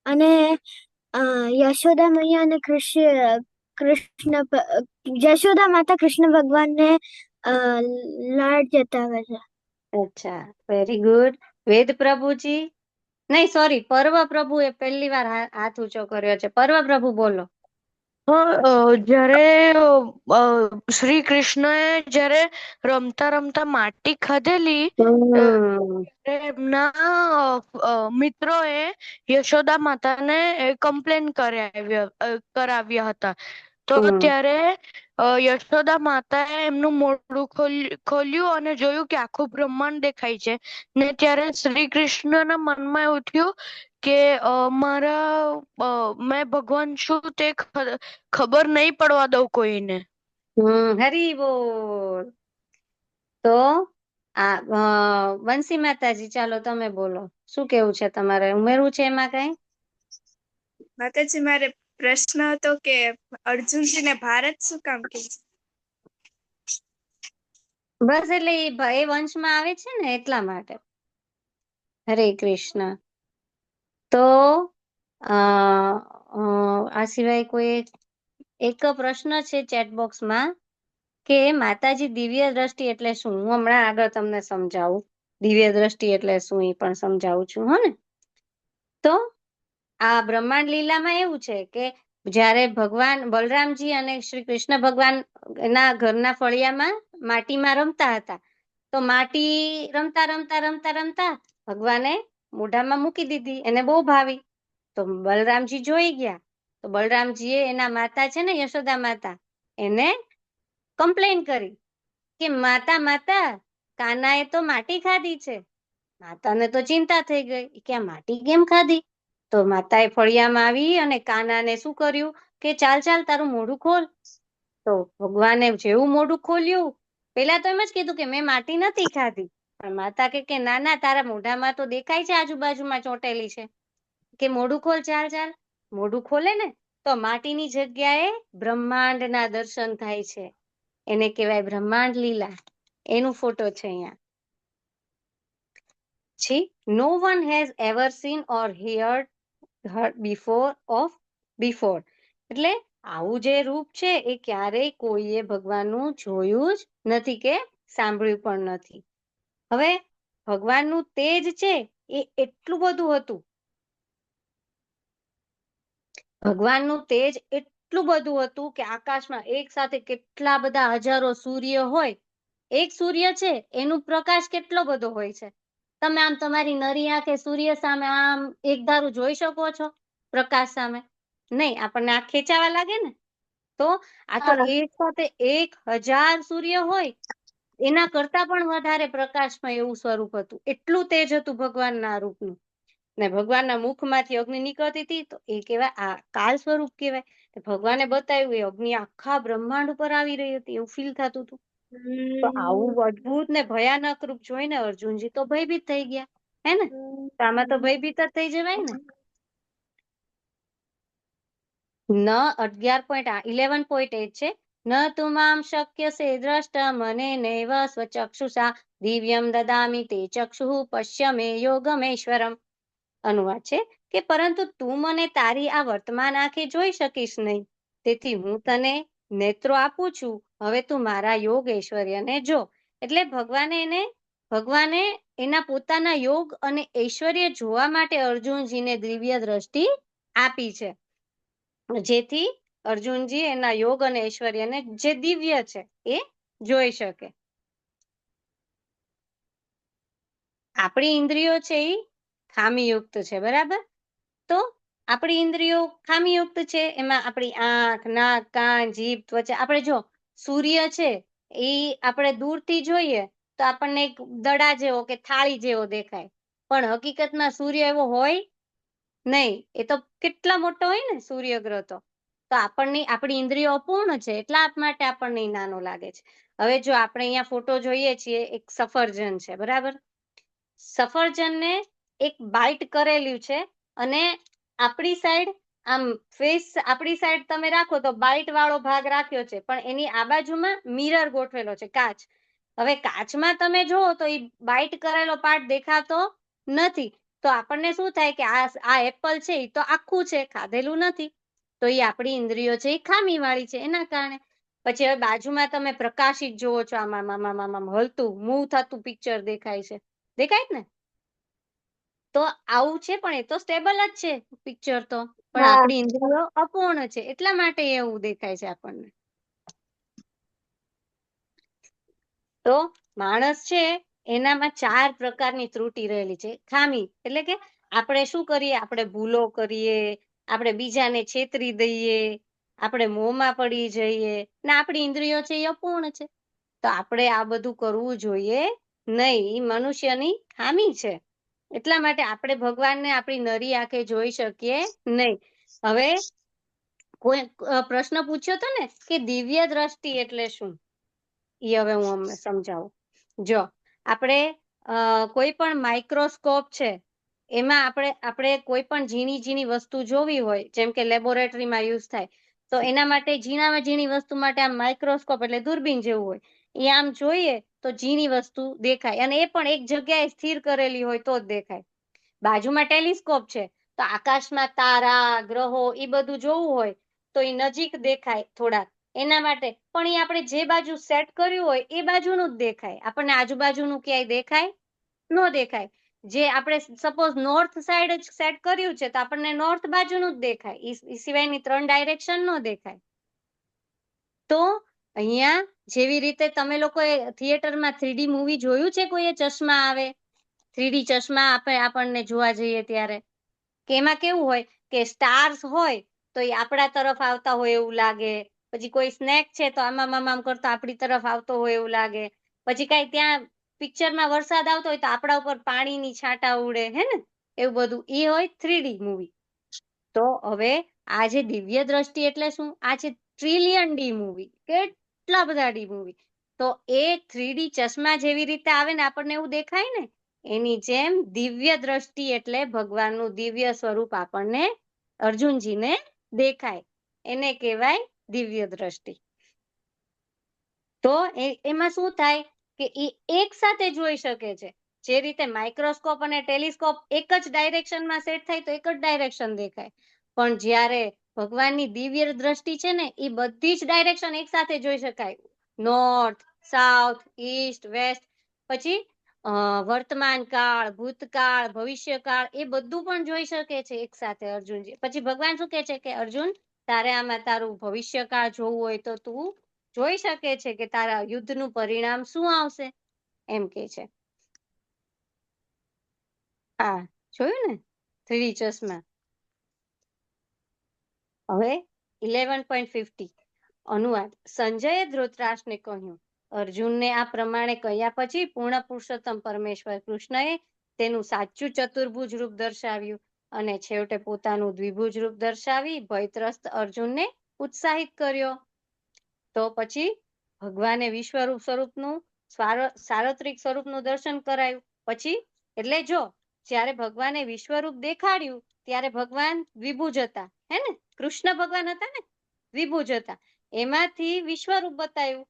અને યશોદા મૈયા અને યશોદા માતા કૃષ્ણ ભગવાનને લાડ જતાવે છે. અચ્છા, વેરી ગુડ. વેદ પ્રભુજી, નહીં સોરી, પર્વ પ્રભુએ પહેલી વાર હાથ ઊંચો કર્યો છે. પર્વ પ્રભુ બોલો. જ્યારે શ્રી કૃષ્ણએ જ્યારે રમતા રમતા માટી ખાધેલી, એમના મિત્રોએ યશોદા માતાને કમ્પ્લેન કરાવ્યા હતા. તો ત્યારે યશોદા માતાએ એમનું મોઢું ખોલ્યું અને જોયું કે આખું બ્રહ્માંડ દેખાય છે. ને ત્યારે શ્રી કૃષ્ણના મનમાં એવું થયું કે મેં ભગવાન છું તે ખબર નહીં પડવા દઉં કોઈને. હરી બોલ. તો બંસી માતાજી, ચાલો તમે બોલો. શું કેવું છે તમારે? ઉમેરવું છે એમાં કઈ? માતાજી, મારે પ્રશ્ન હતો કે અર્જુનજીને ભારત શું કામ કહે છે? બસ એટલે એ વંશમાં આવે છે ને એટલા માટે. હરે કૃષ્ણ. તો આ સિવાય કોઈ એક પ્રશ્ન છે ચેટ બોક્સમાં કે માતાજી દિવ્ય દ્રષ્ટિ એટલે શું? હું હમણાં આગળ તમને સમજાવું. દિવ્ય દ્રષ્ટિ એટલે શું એ પણ સમજાવું છું, હો ને? તો આ બ્રહ્માંડ લીલામાં એવું છે કે જ્યારે ભગવાન બલરામજી અને શ્રી કૃષ્ણ ભગવાન એના ઘરના ફળિયામાં માટીમાં રમતા હતા, તો માટી રમતા રમતા રમતા રમતા ભગવાને મોઢામાં મૂકી દીધી. એને બહુ ભાવી. તો બલરામજી જોઈ ગયા. તો બલરામજીએ એના માતા છે ને યશોદા માતા, એને કમ્પ્લેન કરી કે માતા કાનાએ તો માટી ખાધી છે. માતાને તો ચિંતા થઈ ગઈ કે આ માટી કેમ ખાધી? તો માતાએ ફળિયામાં આવી અને કાનાને શું કર્યું કે ચાલ તારું મોઢું ખોલ. તો ભગવાને જેવું મોઢું ખોલ્યું, પેલા તો એમ જ કીધું કે મેં માટી નથી ખાધી. પણ માતા કે ના, તારા મોઢામાં તો દેખાય છે આજુબાજુમાં ચોંટેલી છે, કે મોઢું ખોલ, ચાલ. મોઢું ખોલે ને તો માટીની જગ્યાએ બ્રહ્માંડના દર્શન થાય છે. એને કહેવાય બ્રહ્માંડ લીલા. એનું ફોટો છે અહીંયા. No one has ever seen or heard before. એટલે આવું જે રૂપ છે એ ક્યારેય કોઈએ ભગવાનનું જોયું જ નથી કે સાંભળ્યું પણ નથી. હવે ભગવાનનું તેજ છે એ એટલું બધું હતું. ભગવાનનું તેજ એટલું બધું હતું કે આકાશમાં એક સાથે કેટલા બધા હજારો સૂર્ય હોય. એક સૂર્ય છે એનું પ્રકાશ કેટલો બધો હોય છે. તમે આમ તમારી નરી આંખે સૂર્ય સામે આમ એક ધારું જોઈ શકો છો પ્રકાશ સામે? નહીં, આપણને આંખ ખેંચાવા લાગે ને. તો આ તો એક સાથે 1000 સૂર્ય હોય એના કરતા પણ વધારે પ્રકાશમાં એવું સ્વરૂપ હતું. એટલું તેજ હતું ભગવાનના રૂપનું. ને ભગવાનના મુખમાંથી અગ્નિ નીકળતી હતી તો એ કહેવાય આ કાલ સ્વરૂપ કહેવાય. ભગવાને બતાવ્યું એ અગ્નિ આખા બ્રહ્માંડ ઉપર આવી રહી હતી એવું ફીલ થતું હતું. તો આવું અદ્ભુત ને ભયાનક રૂપ જોઈને અર્જુનજી તો ભયભીત થઈ ગયા, હે ને? તો આમાં તો ભયભીત જ થઈ જવાય ને. 11.8 છે. ન તુમામ શક્યસે દ્રષ્ટમ અનેનૈવ સ્વચક્ષુષા દિવ્યમ દદામિ તે ચક્ષુઃ પશ્ય મે યોગમેશ્વરમ. અનુવાદ છે કે પરંતુ તું મને તારી આ વર્તમાન આંખે જોઈ શકીશ નહીં, તેથી હું તને નેત્રો આપું છું, હવે તું મારા યોગ ઐશ્વર્યને જો. એટલે ભગવાને એના પોતાના યોગ અને ઐશ્વર્ય જોવા માટે અર્જુનજીને દિવ્ય દ્રષ્ટિ આપી છે, જેથી અર્જુનજી એના યોગ અને ઐશ્વર્યને જે દિવ્ય છે એ જોઈ શકે. આપણી ઇન્દ્રિયો છે એ ખામીયુક્ત છે, બરાબર? તો આપણી ઇન્દ્રિયો ખામીયુક્ત છે, એમાં આપણી આંખ, નાક, કાન, જીભ, ત્વચા. આપણે જો સૂર્ય છે એ આપણે દૂરથી જોઈએ તો આપણને એક દડા જેવો કે થાળી જેવો દેખાય, પણ હકીકતમાં સૂર્ય એવો હોય નહીં. એ તો કેટલા મોટો હોય ને સૂર્યગ્રહ. તો આપણી ઇન્દ્રિયો અપૂર્ણ છે, એટલા માટે આપણને નાનો લાગે છે. હવે જો આપણે અહીંયા ફોટો જોઈએ છીએ, એક સફરજન છે, બરાબર? સફરજનને એક બાઈટ કરેલું છે અને આપણી સાઈડ આમ ફેસ આપણી સાઈડ તમે રાખો તો બાઈટ વાળો ભાગ રાખ્યો છે, પણ એની આ બાજુમાં મિરર ગોઠવેલો છે, કાચ. હવે કાચમાં તમે જુઓ તો એ બાઈટ કરેલો પાર્ટ દેખાતો નથી. તો આપણને શું થાય કે આ એપલ છે એ તો આખું છે, ખાધેલું નથી. તો એ આપણી ઇન્દ્રિયો છે એ ખામી વાળી છે, એના કારણે. પછી હવે બાજુમાં તમે પ્રકાશિત જોવો છો, આમાં હલતું મૂવ થતું પિક્ચર દેખાય છે, દેખાય ને? તો આવું છે, પણ એ તો સ્ટેબલ જ છે પિક્ચર તો, પણ આપણી ઇન્દ્રિયો અપૂર્ણ છે, એટલા માટે એવું દેખાય છે આપણને. તો માણસ છે એનામાં 4 પ્રકારની ત્રુટી રહેલી છે, ખામી. એટલે કે આપણે શું કરીએ, આપણે ભૂલો કરીએ, આપણે બીજાને છેતરી દઈએ, આપણે મોહમાં પડી જઈએ, ને આપણી ઇન્દ્રિયો છે એ અપૂર્ણ છે. તો આપણે આ બધું કરવું જોઈએ નહીં, એ મનુષ્યની ખામી છે. એટલા માટે આપણે ભગવાનને આપણી નરી આંખે જોઈ શકીએ નહીં. હવે કોઈ પ્રશ્ન પૂછ્યો હતો ને કે દિવ્ય દ્રષ્ટિ એટલે શું, એ હવે હું અમને સમજાવું. જો આપણે કોઈ પણ માઇક્રોસ્કોપ છે, એમાં આપણે કોઈ પણ ઝીણી વસ્તુ જોવી હોય, જેમ કે લેબોરેટરીમાં યુઝ થાય, તો એના માટે ઝીણામાં ઝીણી વસ્તુ માટે આમ માઇક્રોસ્કોપ એટલે દૂરબીન જેવું હોય, એ આમ જોઈએ તો ઝીણી વસ્તુ દેખાય, અને એ પણ એક જગ્યાએ સ્થિર કરેલી હોય તો જ દેખાય. બાજુમાં ટેલિસ્કોપ છે તો આકાશમાં તારા, ગ્રહો એ બધું જોવું હોય તો એ નજીક દેખાય થોડાક, એના માટે. પણ એ આપણે જે બાજુ સેટ કર્યું હોય એ બાજુનું જ દેખાય, આપણને આજુબાજુનું ક્યાંય દેખાય ન દેખાય. જે આપણે સપોઝ નોર્થ સાઈડ જ સેટ કર્યું છે તો આપણને નોર્થ બાજુનું જ દેખાય, એ સિવાયની 3 ડાયરેક્શન ન દેખાય. તો અહીંયા જેવી રીતે તમે લોકોએ થિયેટરમાં 3D મૂવી જોયું છે, કોઈએ ચશ્મા આવે 3D ચશ્મા આપણને જોવા જઈએ ત્યારે, કે એમાં કેવું હોય કે સ્ટાર્સ હોય તો એ આપણા તરફ આવતા હોય એવું લાગે, પછી કોઈ સ્નેક છે તો આમ કરતો આપણી તરફ આવતો હોય એવું લાગે, પછી કઈ ત્યાં પિક્ચરમાં વરસાદ આવતો હોય તો આપણા ઉપર પાણીની છાંટા ઉડે, હે ને? એવું બધું એ હોય 3D મૂવી. તો હવે આ જે દિવ્ય દ્રષ્ટિ એટલે શું? આ છે ટ્રિલિયન ડી મૂવી, કેટલા બધા ડી મૂવી. તો એ 3D ચશ્મા જેવી રીતે આવે ને આપણને એવું દેખાય ને, એની જેમ દિવ્ય દ્રષ્ટિ એટલે ભગવાનનું દિવ્ય સ્વરૂપ આપણને અર્જુનજીને દેખાય, એને કહેવાય દિવ્ય દ્રષ્ટિ. તો એમાં શું થાય કે એ એક સાથે જોઈ શકે છે. જે રીતે માઇક્રોસ્કોપ અને ટેલિસ્કોપ એક જ ડાયરેક્શનમાં સેટ થાય તો એક જ ડાયરેક્શન દેખાય, પણ જ્યારે ભગવાનની દિવ્ય દ્રષ્ટિ છે ને એ બધી જ ડાયરેક્શન એક સાથે જોઈ શકાય, નોર્થ, સાઉથ, ઈસ્ટ, વેસ્ટ, પછી વર્તમાન કાળ, ભૂતકાળ, ભવિષ્યકાળ, એ બધું પણ જોઈ શકે છે એક સાથે અર્જુનજી. પછી ભગવાન શું કહે છે કે અર્જુન, તારે આમાં તારું ભવિષ્યકાળ જોવું હોય તો તું જોઈ શકે છે કે તારા યુદ્ધનું પરિણામ શું આવશે, એમ કે છે. હા, જોયું ને 3D ચશ્મા. હવે 11.50 અનુવાદ. સંજયે ધૃતરાષ્ટ્રને કહ્યું, અર્જુનને આ પ્રમાણે કહ્યા પછી પૂર્ણ પુરુષોત્તમ પરમેશ્વર કૃષ્ણએ તેનું સાચું ચતુર્ભુજ રૂપ દર્શાવ્યું અને છેવટે પોતાનું દ્વિભુજ રૂપ દર્શાવી ભયત્રસ્ત અર્જુનને ઉત્સાહિત કર્યો. તો પછી ભગવાને વિશ્વરૂપ સ્વરૂપનું સાર્વત્રિક સ્વરૂપનું દર્શન કરાયું. પછી એટલે જો જ્યારે ભગવાને વિશ્વરૂપ દેખાડ્યું ત્યારે ભગવાન દ્વિભુજ હતા, હે ને? કૃષ્ણ ભગવાન હતા ને, દ્વિભુજ હતા. એમાંથી વિશ્વરૂપ બતાવ્યું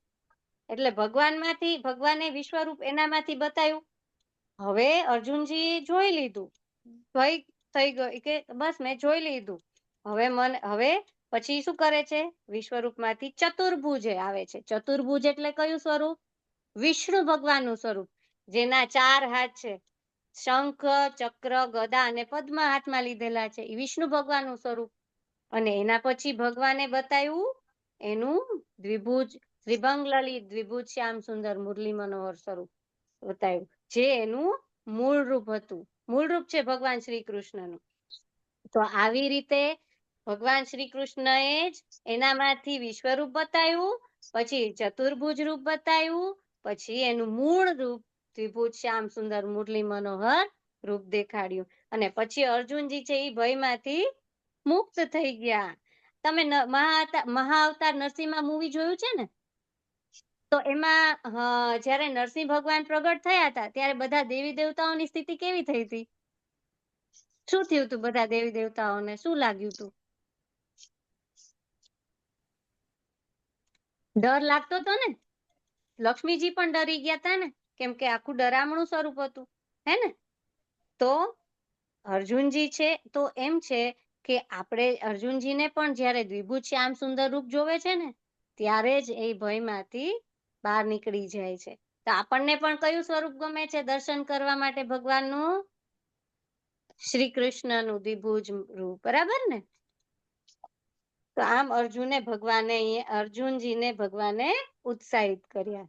એટલે ભગવાને વિશ્વરૂપ એનામાંથી બતાવ્યું. હવે અર્જુનજી જોઈ લીધું, ભય થઈ ગયો કે બસ મેં જોઈ લીધું. હવે પછી શું કરે છે? વિશ્વરૂપમાંથી ચતુર્ભુજ આવે છે. ચતુર્ભુજ એટલે કયું સ્વરૂપ? વિષ્ણુ ભગવાનનું સ્વરૂપ, જેના 4 હાથ છે. શંખ, ચક્ર, ગદા અને પદ્મ હાથમાં લીધેલા છે. એ વિષ્ણુ ભગવાનનું સ્વરૂપ. અને એના પછી ભગવાને બતાવ્યું એનું દ્વિભુજ, ત્રિભંગ લલિત દ્વિભુજ શ્યામ સુંદર મુરલી મનોહર સ્વરૂપ બતાવ્યું, જે એનું મૂળ રૂપ હતું. મૂળ રૂપ છે ભગવાન શ્રી કૃષ્ણનું. તો આવી રીતે ભગવાન શ્રી કૃષ્ણએ જ એનામાંથી વિશ્વરૂપ બતાવ્યું, પછી ચતુર્ભુજ રૂપ બતાવ્યું, પછી એનું મૂળ રૂપ દ્વિભુજ શ્યામ સુંદર મુરલી મનોહર રૂપ દેખાડ્યું. અને પછી અર્જુનજી છે એ ભયમાંથી મુક્ત થઈ ગયા. તમે મહાઅવતાર નરસિંહમાં મૂવી જોયું છે ને? તો એમાં જ્યારે નરસિંહ ભગવાન પ્રગટ થયા હતા ત્યારે બધા દેવી દેવતાઓની સ્થિતિ કેવી થઈ હતી? શું થયું હતું? બધા દેવી દેવતાઓને શું લાગ્યું હતું? ડર લાગતો હતો ને? લક્ષ્મીજી પણ ડરી ગયા હતા ને, કેમ કે આખું ડરામણું સ્વરૂપ હતું, હે ને? તો અર્જુનજી છે તો એમ છે કે આપણે અર્જુનજીને પણ જ્યારે દ્વિભુજ શ્યામ સુંદર રૂપ જોવે છે ને ત્યારે જ એ ભયમાંથી બહાર નીકળી જાય છે. તો આપણને પણ કયું સ્વરૂપ ગમે છે દર્શન કરવા માટે ભગવાનનું? શ્રી કૃષ્ણનું દ્વિભુજ રૂપ, બરાબર ને? તો આમ અર્જુનજીને ભગવાને ઉત્સાહિત કર્યા.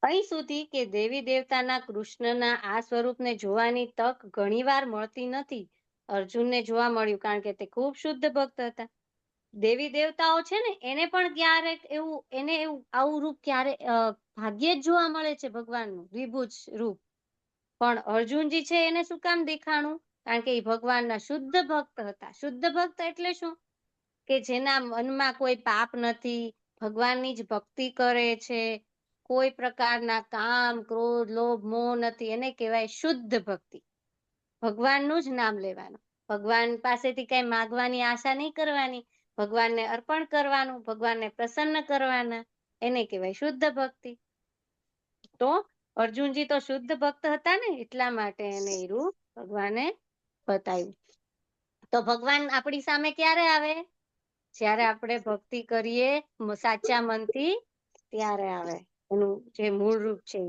અહીં સુધી કે દેવી દેવતાના કૃષ્ણના આ સ્વરૂપને જોવાની તક ઘણીવાર મળતી નથી. અર્જુનને જોવા મળ્યું કારણ કે તે ખૂબ શુદ્ધ ભક્ત હતા. દેવી દેવતાઓ છે ને એને પણ ક્યારેક એવું આવું રૂપ ભાગ્યે જ જોવા મળે છે ભગવાનનું દ્વિભુજ રૂપ. પણ અર્જુનજી છે એને શું કામ દેખાણું? કારણ કે એ ભગવાનના શુદ્ધ ભક્ત હતા. શુદ્ધ ભક્ત એટલે શું? કે જેના મનમાં કોઈ પાપ નથી, ભગવાનની જ ભક્તિ કરે છે, કોઈ પ્રકારના કામ, ક્રોધ, લોભ, મોહ નથી, એને કહેવાય શુદ્ધ ભક્તિ. ભગવાનનું જ નામ લેવાનું, ભગવાન પાસેથી કઈ માંગવાની આશા નહીં કરવાની, ભગવાનને અર્પણ કરવાનું, ભગવાનને પ્રસન્ન કરવાના, એને કહેવાય શુદ્ધ ભક્તિ. તો અર્જુનજી તો શુદ્ધ ભક્ત હતા ને, એટલા માટે એને એ રૂપ ભગવાને બતાવ્યું. તો ભગવાન આપણી સામે ક્યારે આવે? જ્યારે આપણે ભક્તિ કરીએ સાચા મનથી, ત્યારે આવે એનું જે મૂળ રૂપ છે.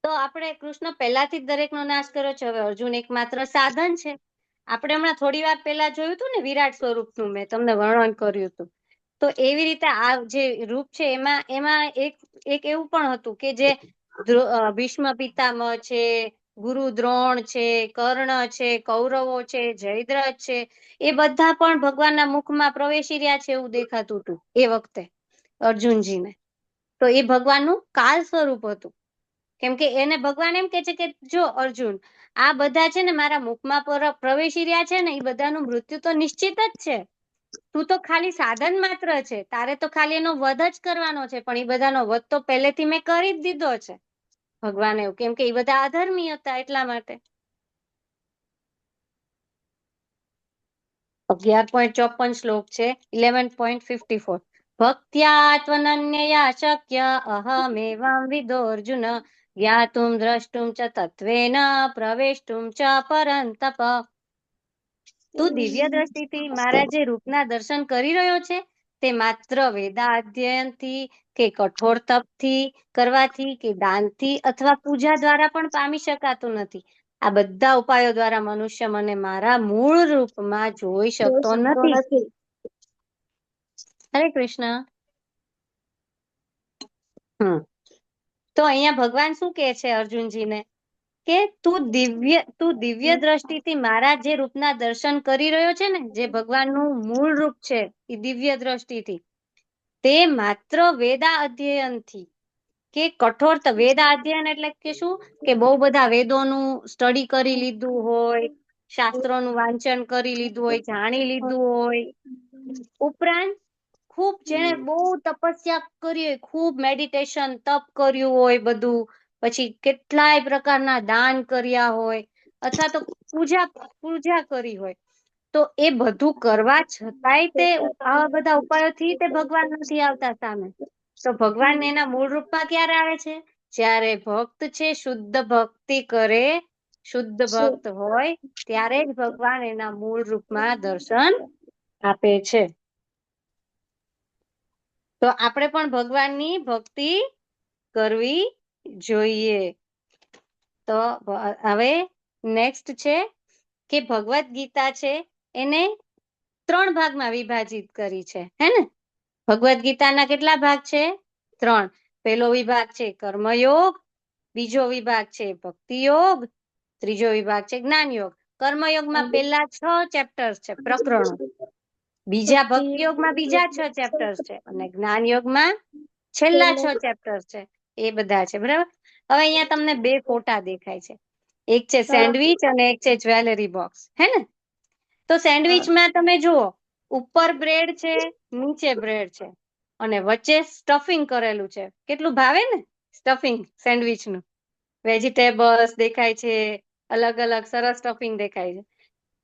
તો આપણે કૃષ્ણ પહેલાથી જ દરેકનો નાશ કર્યો છે. હવે અર્જુન એકમાત્ર સાધન છે. આપણે હમણાં થોડી વાર પહેલા જોયું હતું ને વિરાટ સ્વરૂપનું, મેં તમને વર્ણન કર્યું હતું. તો એવી રીતે આ જે રૂપ છે એમાં એક એવું પણ હતું કે જે ભીષ્મ પિતામહ છે, ગુરુ દ્રોણ છે, કર્ણ છે, કૌરવો છે, જયદ્રથ છે, એ બધા પણ ભગવાનના મુખમાં પ્રવેશી રહ્યા છે એવું દેખાતું હતું એ વખતે અર્જુનજીને. તો એ ભગવાનનું કાલ સ્વરૂપ હતું. કેમ કે એને ભગવાન એમ કે છે કે જો અર્જુન, આ બધા છે ને મારા મુખમાં પ્રવેશી રહ્યા છે ને, એ બધાનું મૃત્યુ તો નિશ્ચિત જ છે. તું તો ખાલી સાધન માત્ર છે, તારે તો ખાલી એનો વધ જ કરવાનો છે, પણ એ બધાનો વધ તો પહેલેથી મેં કરી જ દીધો છે. ભગવાન એવું, કેમ કે એ બધા અધર્મી હતા એટલા માટે. 11.54 શ્લોક છે, 11.54. ભક્ત્યા ત્વનન્યયા શક્ય અહમેવાં વિદોર્જુન જ્ઞાતુમ દ્રષ્ટુમ ચ તત્વેન પ્રવેષ્ટુમ ચ પરંતપ. તું દિવ્ય દ્રષ્ટિથી મારા જે રૂપના દર્શન કરી રહ્યો છે તે માત્ર વેદાધ્યયનથી કે કઠોર તપથી કરવાથી કે દાનથી અથવા પૂજા દ્વારા પણ પામી શકાતું નથી. આ બધા ઉપાયો દ્વારા મનુષ્ય મને મારા મૂળ રૂપમાં જોઈ શકતો નથી. હરે કૃષ્ણ. તો અહીંયા ભગવાન શું કહે છે અર્જુનજીને કે તું દિવ્ય દ્રષ્ટિથી મારા જે રૂપના દર્શન કરી રહ્યો છે ને, જે ભગવાનનું મૂળ રૂપ છે, એ દિવ્ય દ્રષ્ટિથી તે માત્ર વેદા અધ્યયનથી કે કઠોર વેદા અધ્યયન એટલે કે શું કે બહુ બધા વેદોનું સ્ટડી કરી લીધું હોય, શાસ્ત્રોનું વાંચન કરી લીધું હોય, જાણી લીધું હોય, ઉપરાંત ખૂબ જેણે બહુ તપસ્યા કરી હોય, ખૂબ મેડિટેશન તપ કર્યું હોય બધું, પછી કેટલાય પ્રકારના દાન કર્યા હોય અથવા તો પૂજા કરી હોય, તો એ બધું કરવા છતાંય તે આવા બધા ઉપાયોથી તે ભગવાન નથી આવતા સામે. તો ભગવાન એના મૂળ રૂપમાં ક્યારે આવે છે? જ્યારે ભક્ત છે શુદ્ધ ભક્તિ કરે, શુદ્ધ ભક્ત હોય ત્યારે જ ભગવાન એના મૂળ રૂપમાં દર્શન આપે છે. તો આપણે પણ ભગવાનની ભક્તિ કરવી જોઈએ. તો હવે નેક્સ્ટ છે કે ભગવદ ગીતા છે એને 3 ભાગમાં વિભાજિત કરી છે, હે ને? ભગવદ ગીતાના કેટલા ભાગ છે? 3. પહેલો વિભાગ છે કર્મયોગ, બીજો વિભાગ છે ભક્તિ યોગ, ત્રીજો વિભાગ છે જ્ઞાન યોગ. કર્મયોગમાં પહેલા 6 ચેપ્ટર્સ છે, પ્રકરણો. બીજા ભક્તિ યોગમાં બીજા 6 ચેપ્ટર્સ છે અને જ્ઞાન યોગમાં છેલ્લા 6 ચેપ્ટર્સ છે. એ બધા છે, બરાબર. હવે અહીંયા તમને 2 ફોટા દેખાય છે, એક છે સેન્ડવિચ અને એક છે જ્વેલરી બોક્સ, હે ને? તો સેન્ડવિચમાં તમે જુઓ, ઉપર બ્રેડ છે, નીચે બ્રેડ છે અને વચ્ચે સ્ટફિંગ કરેલું છે. કેટલું ભાવે ને સ્ટફિંગ સેન્ડવિચનું! વેજીટેબલ્સ દેખાય છે, અલગ અલગ સરસ સ્ટફિંગ દેખાય છે.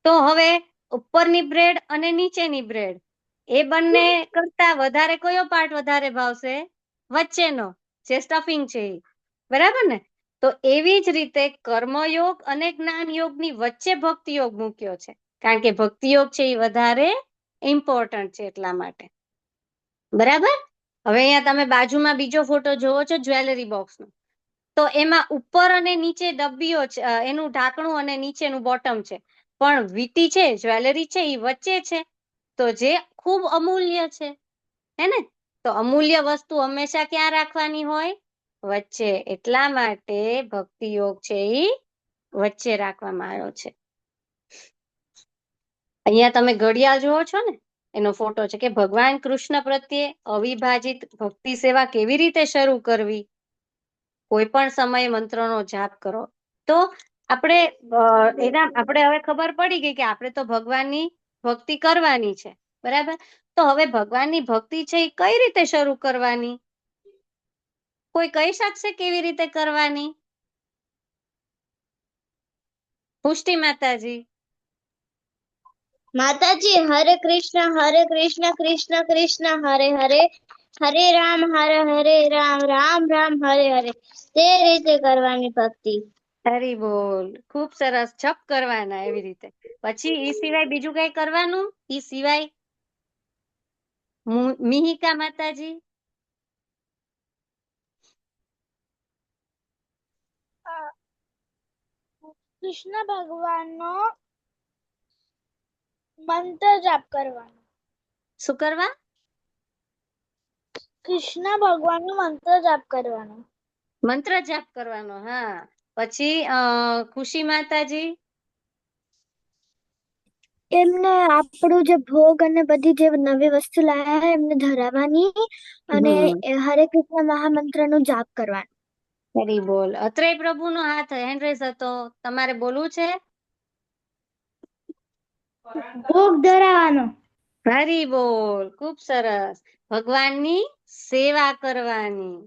તો હવે ઉપરની બ્રેડ અને નીચેની બ્રેડ, એ બંને કરતા વધારે કયો પાર્ટ વધારે ભાવશે? વચ્ચેનો, જે સ્ટફિંગ છે એ, બરાબર ને? તો એવી જ રીતે કર્મયોગ અને જ્ઞાન યોગની વચ્ચે ભક્તિ યોગ મૂક્યો છે, કારણ કે ભક્તિ યોગ છે એ વધારે ઇમ્પોર્ટન્ટ છે એટલા માટે, બરાબર. હવે અહીંયા તમે બાજુમાં બીજો ફોટો જોવો છો જ્વેલરી બોક્સનો. તો એમાં ઉપર અને નીચે ડબ્બીઓ છે, એનું ઢાંકણું અને નીચેનું બોટમ છે, પણ વીટી છે, જ્વેલરી છે એ વચ્ચે છે, તો જે ખૂબ અમૂલ્ય છે, હે ને? તો અમૂલ્ય વસ્તુ હંમેશા ક્યાં રાખવાની હોય? વચ્ચે. એટલા માટે ભક્તિ યોગ છે એ વચ્ચે રાખવામાં આવ્યો છે. અહીંયા તમે ઘડિયાળ જોવો છો ને, એનો ફોટો છે કે ભગવાન કૃષ્ણ પ્રત્યે અવિભાજિત ભક્તિ સેવા કેવી રીતે શરૂ કરવી? કોઈ પણ સમયે મંત્રનો જાપ કરો. તો આપણે હવે ખબર પડી ગઈ કે આપણે તો ભગવાનની ભક્તિ કરવાની છે, બરાબર. તો હવે ભગવાનની ભક્તિ છે એ કઈ રીતે શરૂ કરવાની? કોઈ કહી શકશે કેવી રીતે કરવાની? પુષ્ટિ માતાજી. માતાજી, હરે કૃષ્ણ કૃષ્ણ કૃષ્ણ હરે હરે, હરે રામ રામ રામ હરે હરે. તે રીતે કરવાની ભક્તિ. હરી બોલ. ખૂબ સરસ. જપ કરવાના એવી રીતે. પછી ઈ સિવાય બીજું કઈ કરવાનું? ઈ સિવાય મિહિકા માતાજી. કૃષ્ણ ભગવાનનો મંત્ર જાપ કરવાનો. શું કરવા? કૃષ્ણ ભગવાનનો મંત્ર જાપ કરવાનો. મંત્ર જાપ કરવાનો. હા. પછી ખુશી માતાજી. એમને આપણું જે ભોગ અને બધી જે નવી વસ્તુ લાયા હોય એમને ધરાવવાની અને હરે કૃષ્ણ મહામંત્રનો જાપ કરવાનો. હરી બોલ. અત્રેય પ્રભુનો હાથ હેન્ડ રેઝ હતો, તમારે બોલવું છે? ભોગ ધરાવવાનો. હરી બોલ. ખૂબ સરસ. ભગવાનની સેવા કરવાની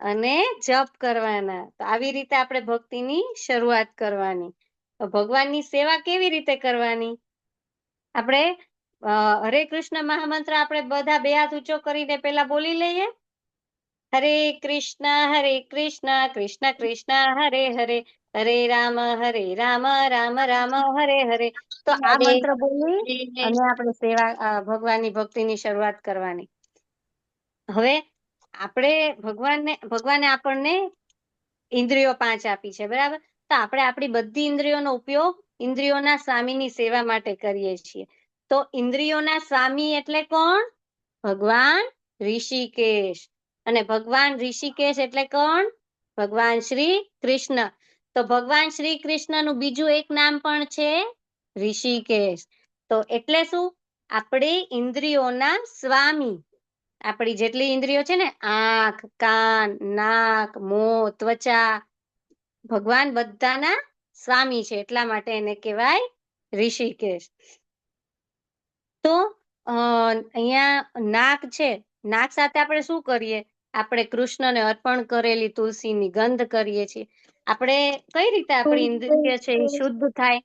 અને જપ કરવાના. તો આવી રીતે આપણે ભક્તિની શરૂઆત કરવાની. તો ભગવાનની સેવા કેવી રીતે કરવાની? આપણે હરે કૃષ્ણ મહામંત્ર આપણે બધા 2 હાથ ઊંચો કરીને પેલા બોલી લઈએ. હરે કૃષ્ણ કૃષ્ણ કૃષ્ણ હરે હરે, હરે રામ રામ રામ હરે હરે. તો આ મંત્ર બોલી અને આપણે સેવા ભગવાનની ભક્તિની શરૂઆત કરવાની. હવે આપણે ભગવાને આપણને ઇન્દ્રિયો 5 આપી છે, બરાબર. તો આપણે આપણી બધી ઇન્દ્રિયોનો ઉપયોગ ઇન્દ્રિયોના સ્વામીની સેવા માટે કરીએ છીએ. તો ઇન્દ્રિયોના સ્વામી એટલે કોણ? ભગવાન ઋષિકેશ. અને ભગવાન ઋષિકેશ એટલે કોણ? ભગવાન શ્રી કૃષ્ણ. તો ભગવાન શ્રી કૃષ્ણનું બીજું એક નામ પણ છે ઋષિકેશ. તો એટલે શું? આપણે ઇન્દ્રિયોના સ્વામી. આપણી જેટલી ઇન્દ્રિયો છે ને, આંખ, કાન, નાક, મોં, ત્વચા, ભગવાન બધાના સ્વામી છે, એટલા માટે એને કહેવાય ઋષિકેશ. તો અહીંયા નાક છે, નાક સાથે આપણે શું કરીએ? આપણે કૃષ્ણને અર્પણ કરેલી તુલસીની ગંધ કરીએ છીએ. આપણે કઈ રીતે આપણી ઇન્દ્રિય છે એ શુદ્ધ થાય?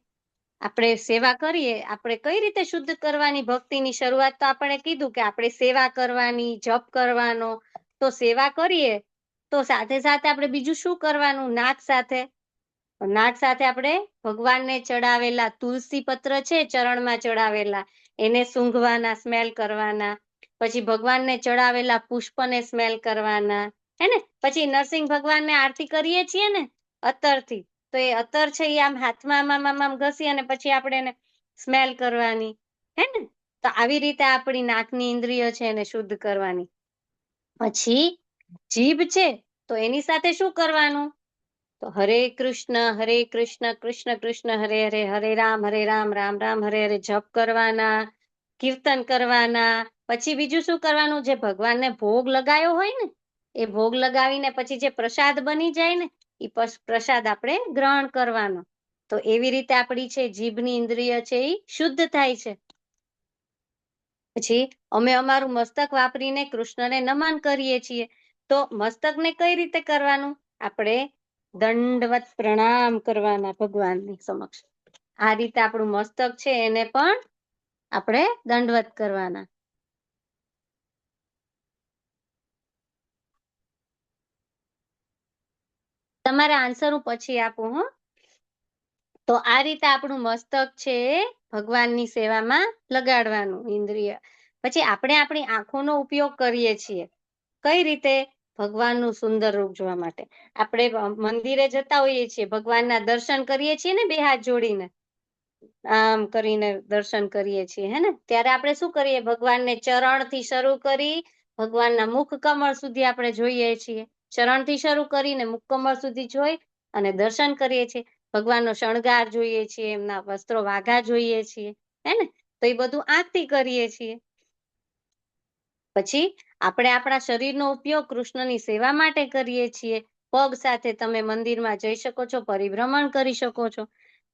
આપણે સેવા કરીએ, આપણે કઈ રીતે શુદ્ધ કરવાની? ભક્તિની શરૂઆત તો આપણે કીધું કે આપણે સેવા કરવાની, જપ કરવાનો. તો સેવા કરીએ તો સાથે સાથે આપણે બીજું શું કરવાનું? નાક સાથે આપણે ભગવાનને ચડાવેલા તુલસી પત્ર છે, ચરણમાં ચડાવેલા, એને સૂંઘવાના, સ્મેલ કરવાના. પછી ભગવાનને ચડાવેલા પુષ્પને સ્મેલ કરવાના, હે ને? પછી નરસિંહ ભગવાનને આરતી કરીએ છીએ ને અત્તરથી, તો એ અત્તર છે એ આમ હાથમાં આમ ઘસી અને પછી આપણે એને સ્મેલ કરવાની, હે ને? તો આવી રીતે આપણી નાકની ઇન્દ્રિય છે એને શુદ્ધ કરવાની. પછી જીભ છે, તો એની સાથે શું કરવાનું? તો હરે કૃષ્ણ કૃષ્ણ કૃષ્ણ હરે હરે, હરે રામ રામ રામ હરે હરે જપ કરવાના, કીર્તન કરવાના. પછી બીજું શું કરવાનું? જે ભગવાનને ભોગ લગાવ્યો હોય ને, એ ભોગ લગાવીને પછી જે પ્રસાદ બની જાય ને, એ પ્રસાદ આપણે ગ્રહણ કરવાનો. તો એવી રીતે આપણી છે જીભની ઇન્દ્રિય છે એ શુદ્ધ થાય છે. પછી અમે અમારું મસ્તક વાપરીને કૃષ્ણને નમન કરીએ છીએ. તો મસ્તકને કઈ રીતે કરવાનું? આપણે દંડવત પ્રણામ કરવાના ભગવાનની સમક્ષ. આ રીતે આપણું મસ્તક છે એને પણ આપણે દંડવત કરવાના. તમારા આન્સર હું પછી આપું. તો આ રીતે આપણું મસ્તક છે ભગવાનની સેવામાં લગાડવાનું ઇન્દ્રિય. પછી આપણે આપણી આંખોનો ઉપયોગ કરીએ છીએ. કઈ રીતે? ભગવાનનું સુંદર રૂપ જોવા માટે. આપણે મંદિરે જતા હોઈએ છીએ, ભગવાનના દર્શન કરીએ છીએ ને, બે હાથ જોડીને આમ કરીને દર્શન કરીએ છીએ, હે ને? ત્યારે આપણે શું કરીએ? ભગવાનને ચરણથી શરૂ કરી ભગવાનના મુખ કમળ સુધી આપણે જોઈએ છીએ. ચરણથી શરૂ કરીને મુખ કમળ સુધી જોઈ અને દર્શન કરીએ છીએ. ભગવાનનો શણગાર જોઈએ છીએ, એમના વસ્ત્રો વાઘા જોઈએ છીએ, હે ને? તો એ બધું આંખથી કરીએ છીએ. પછી આપણે આપણા શરીરનો ઉપયોગ કૃષ્ણની સેવા માટે કરીએ છીએ. પગ સાથે તમે મંદિરમાં જઈ શકો છો, પરિભ્રમણ કરી શકો છો.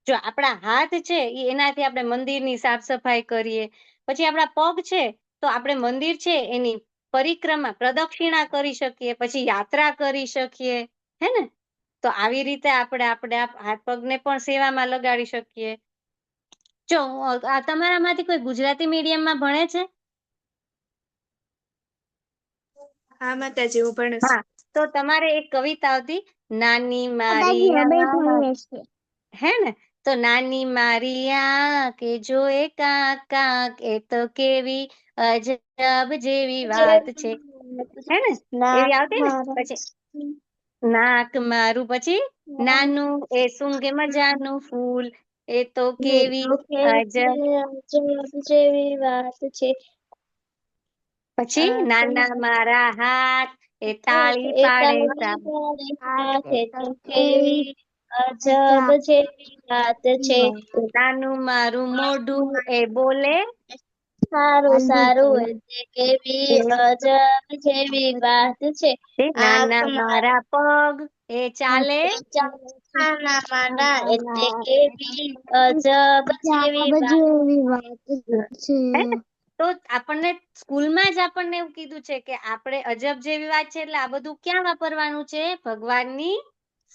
જો આપણા હાથ છે એનાથી આપણે મંદિરની સાફ સફાઈ કરીએ. પછી આપણા પગ છે તો આપણે મંદિર છે એની પરિક્રમા, પ્રદક્ષિણા કરી શકીએ. પછી યાત્રા કરી શકીએ, હે ને? તો આવી રીતે આપણે હાથ પગને પણ સેવામાં લગાડી શકીએ. જો તમારામાંથી કોઈ ગુજરાતી મીડિયમમાં ભણે છે? હા માતાજી, હું ભણું છું. હા, તો તમારે એક કવિતા હતી, નાની દાદાજી અમે મારી ભણીએ છીએ. હે ને? તો નાની મારી આંખ કે જોએ કાંક, એ તો કેવી અજબ જેવી વાત છે, હે ને? એવી આવતી ને. પછી નાક મારું, પછી નાનું એ સૂંઘે મજાનું ફૂલ, એ તો કેવી અજબ. જેવી વાત છે. પછી નાના મારા હાથ, એ તાળી પાડે હાથે તો કેવી અજબ જેવી વાત છે. નાનું મારું મોઢું, એ બોલે સારું સારું એટલે કેવી અજબ જેવી વાત છે. નાના મારા પગ, એ ચાલે નાના મારા એટલે કેવી અજબ જેવી વાત છે. હે ને? તો આપણને સ્કૂલમાં જ આપણને એવું કીધું છે કે આપણે અજબ જેવી વાત છે એટલે આ બધું ક્યાં વાપરવાનું છે? ભગવાનની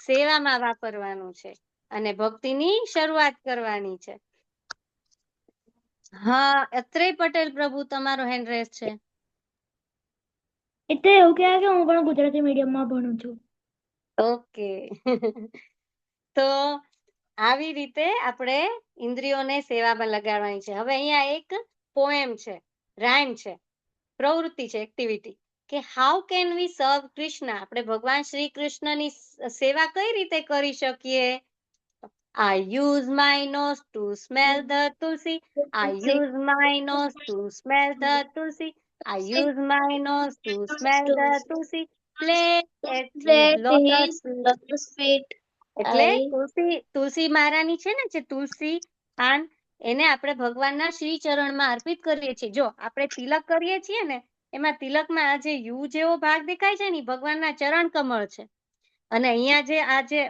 સેવામાં વાપરવાનું છે અને ભક્તિની શરૂઆત કરવાની છે. હા, અત્રેય પટેલ પ્રભુ, તમારો હેન્ડ રેઝ છે. એટલે એવું કહેવાય કે હું પણ ગુજરાતી મીડિયમમાં ભણું છું. ઓકે. તો આવી રીતે આપણે ઇન્દ્રિયોને સેવામાં લગાડવાની છે. હવે અહીંયા એક પોએમ છે, રાઇમ છે, પ્રવૃત્તિ છે, એક્ટિવિટી, કે હાઉ કેન વી સર્વ કૃષ્ણ? આપણે ભગવાન શ્રી કૃષ્ણની સેવા કઈ રીતે કરી શકીએ? I use my nose to smell the tulsi. I use my nose to smell the tulsi. I use my nose to smell the tulsi. Play at his lotus feet. એટલે તુલસી મારાની છે ને, જે તુલસી પાન, એને આપણે ભગવાનના શ્રી ચરણમાં અર્પિત કરીએ છીએ. જો આપણે તિલક કરીએ છીએ ને, એમાં તિલકમાં આ જે યુ જેવો ભાગ દેખાય છે ને ઈ ભગવાનના ચરણ કમળ છે. અને અહીંયા જે આ જે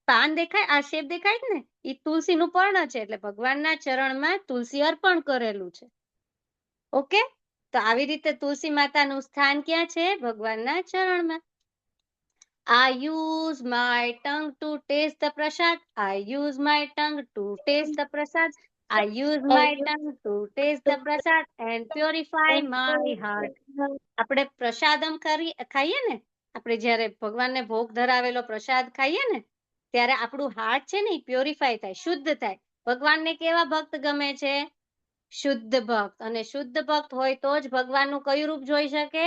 પાન દેખાય, આ શેપ દેખાય છે ને ઈ તુલસીનું પર્ણ છે, એટલે ભગવાનના ચરણમાં તુલસી અર્પણ કરેલું છે. ઓકે, તો આવી રીતે તુલસી માતાનું સ્થાન ક્યાં છે? ભગવાનના ચરણમાં. I use my tongue to taste the prasad. I use my tongue to taste the prasad. I use my tongue to taste the prasad and purify my heart. આપણે પ્રસાદમ ખાઈએ ને, આપણે જ્યારે ભગવાનને ભોગ ધરાવેલો પ્રસાદ ખાઈએ ને ત્યારે આપણું હાર્ટ છે ને એ પ્યોરિફાય થાય, શુદ્ધ થાય. ભગવાનને કેવા ભક્ત ગમે છે? શુદ્ધ ભક્ત. અને શુદ્ધ ભક્ત હોય તો જ ભગવાનનું કયું રૂપ જોઈ શકે?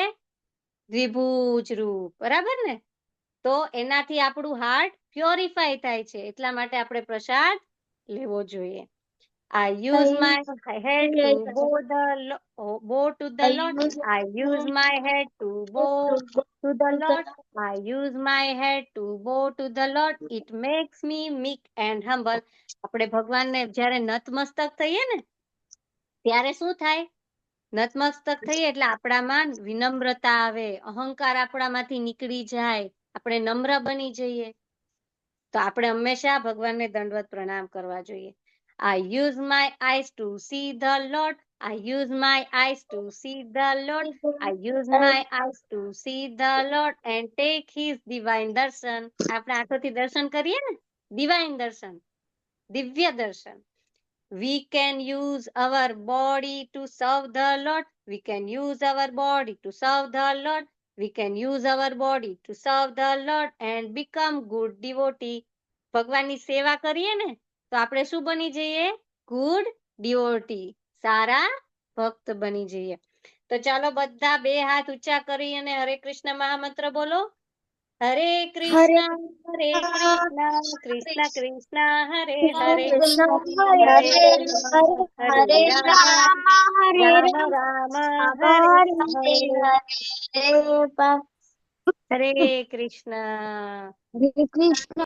દ્વિભુજ રૂપ. બરાબર ને? તો એનાથી આપણું હાર્ટ પ્યોરિફાય થાય છે, એટલા માટે આપણે પ્રસાદ લેવો જોઈએ. I use my head to bow to the Lord. I use my head to bow to the Lord. I use my head to bow to the Lord. It makes me meek and humble. આપણે ભગવાનને જ્યારે નતમસ્તક થઈએ ને ત્યારે શું થાય? નતમસ્તક થઈએ એટલે આપણામાં વિનમ્રતા આવે, અહંકાર આપણામાંથી નીકળી જાય, આપણે નમ્ર બની જઈએ. તો આપણે હંમેશા ભગવાનને દંડવત પ્રણામ કરવા જોઈએ. I use my eyes to see the Lord. I use my eyes to see the Lord. I use my eyes to see the Lord and take his divine darshan. આપણે આંખોથી દર્શન કરીએ ને, divine દર્શન, દિવ્ય દર્શન. We can use our body to serve the Lord. We can use our body to serve the Lord. We can use our body to serve the Lord and become good devotee. ભગવાનની સેવા કરીએ ને તો આપણે શું બની જઈએ? Good devotee, સારા ભક્ત બની જઈએ. તો ચાલો બધા બે હાથ ઊંચા કરી અને હરે કૃષ્ણ મહામંત્ર બોલો. હરે કૃષ્ણ કૃષ્ણ કૃષ્ણ હરે હરે, હરે રામ રામ હરે હરે, હરે કૃષ્ણ. હરે કૃષ્ણ.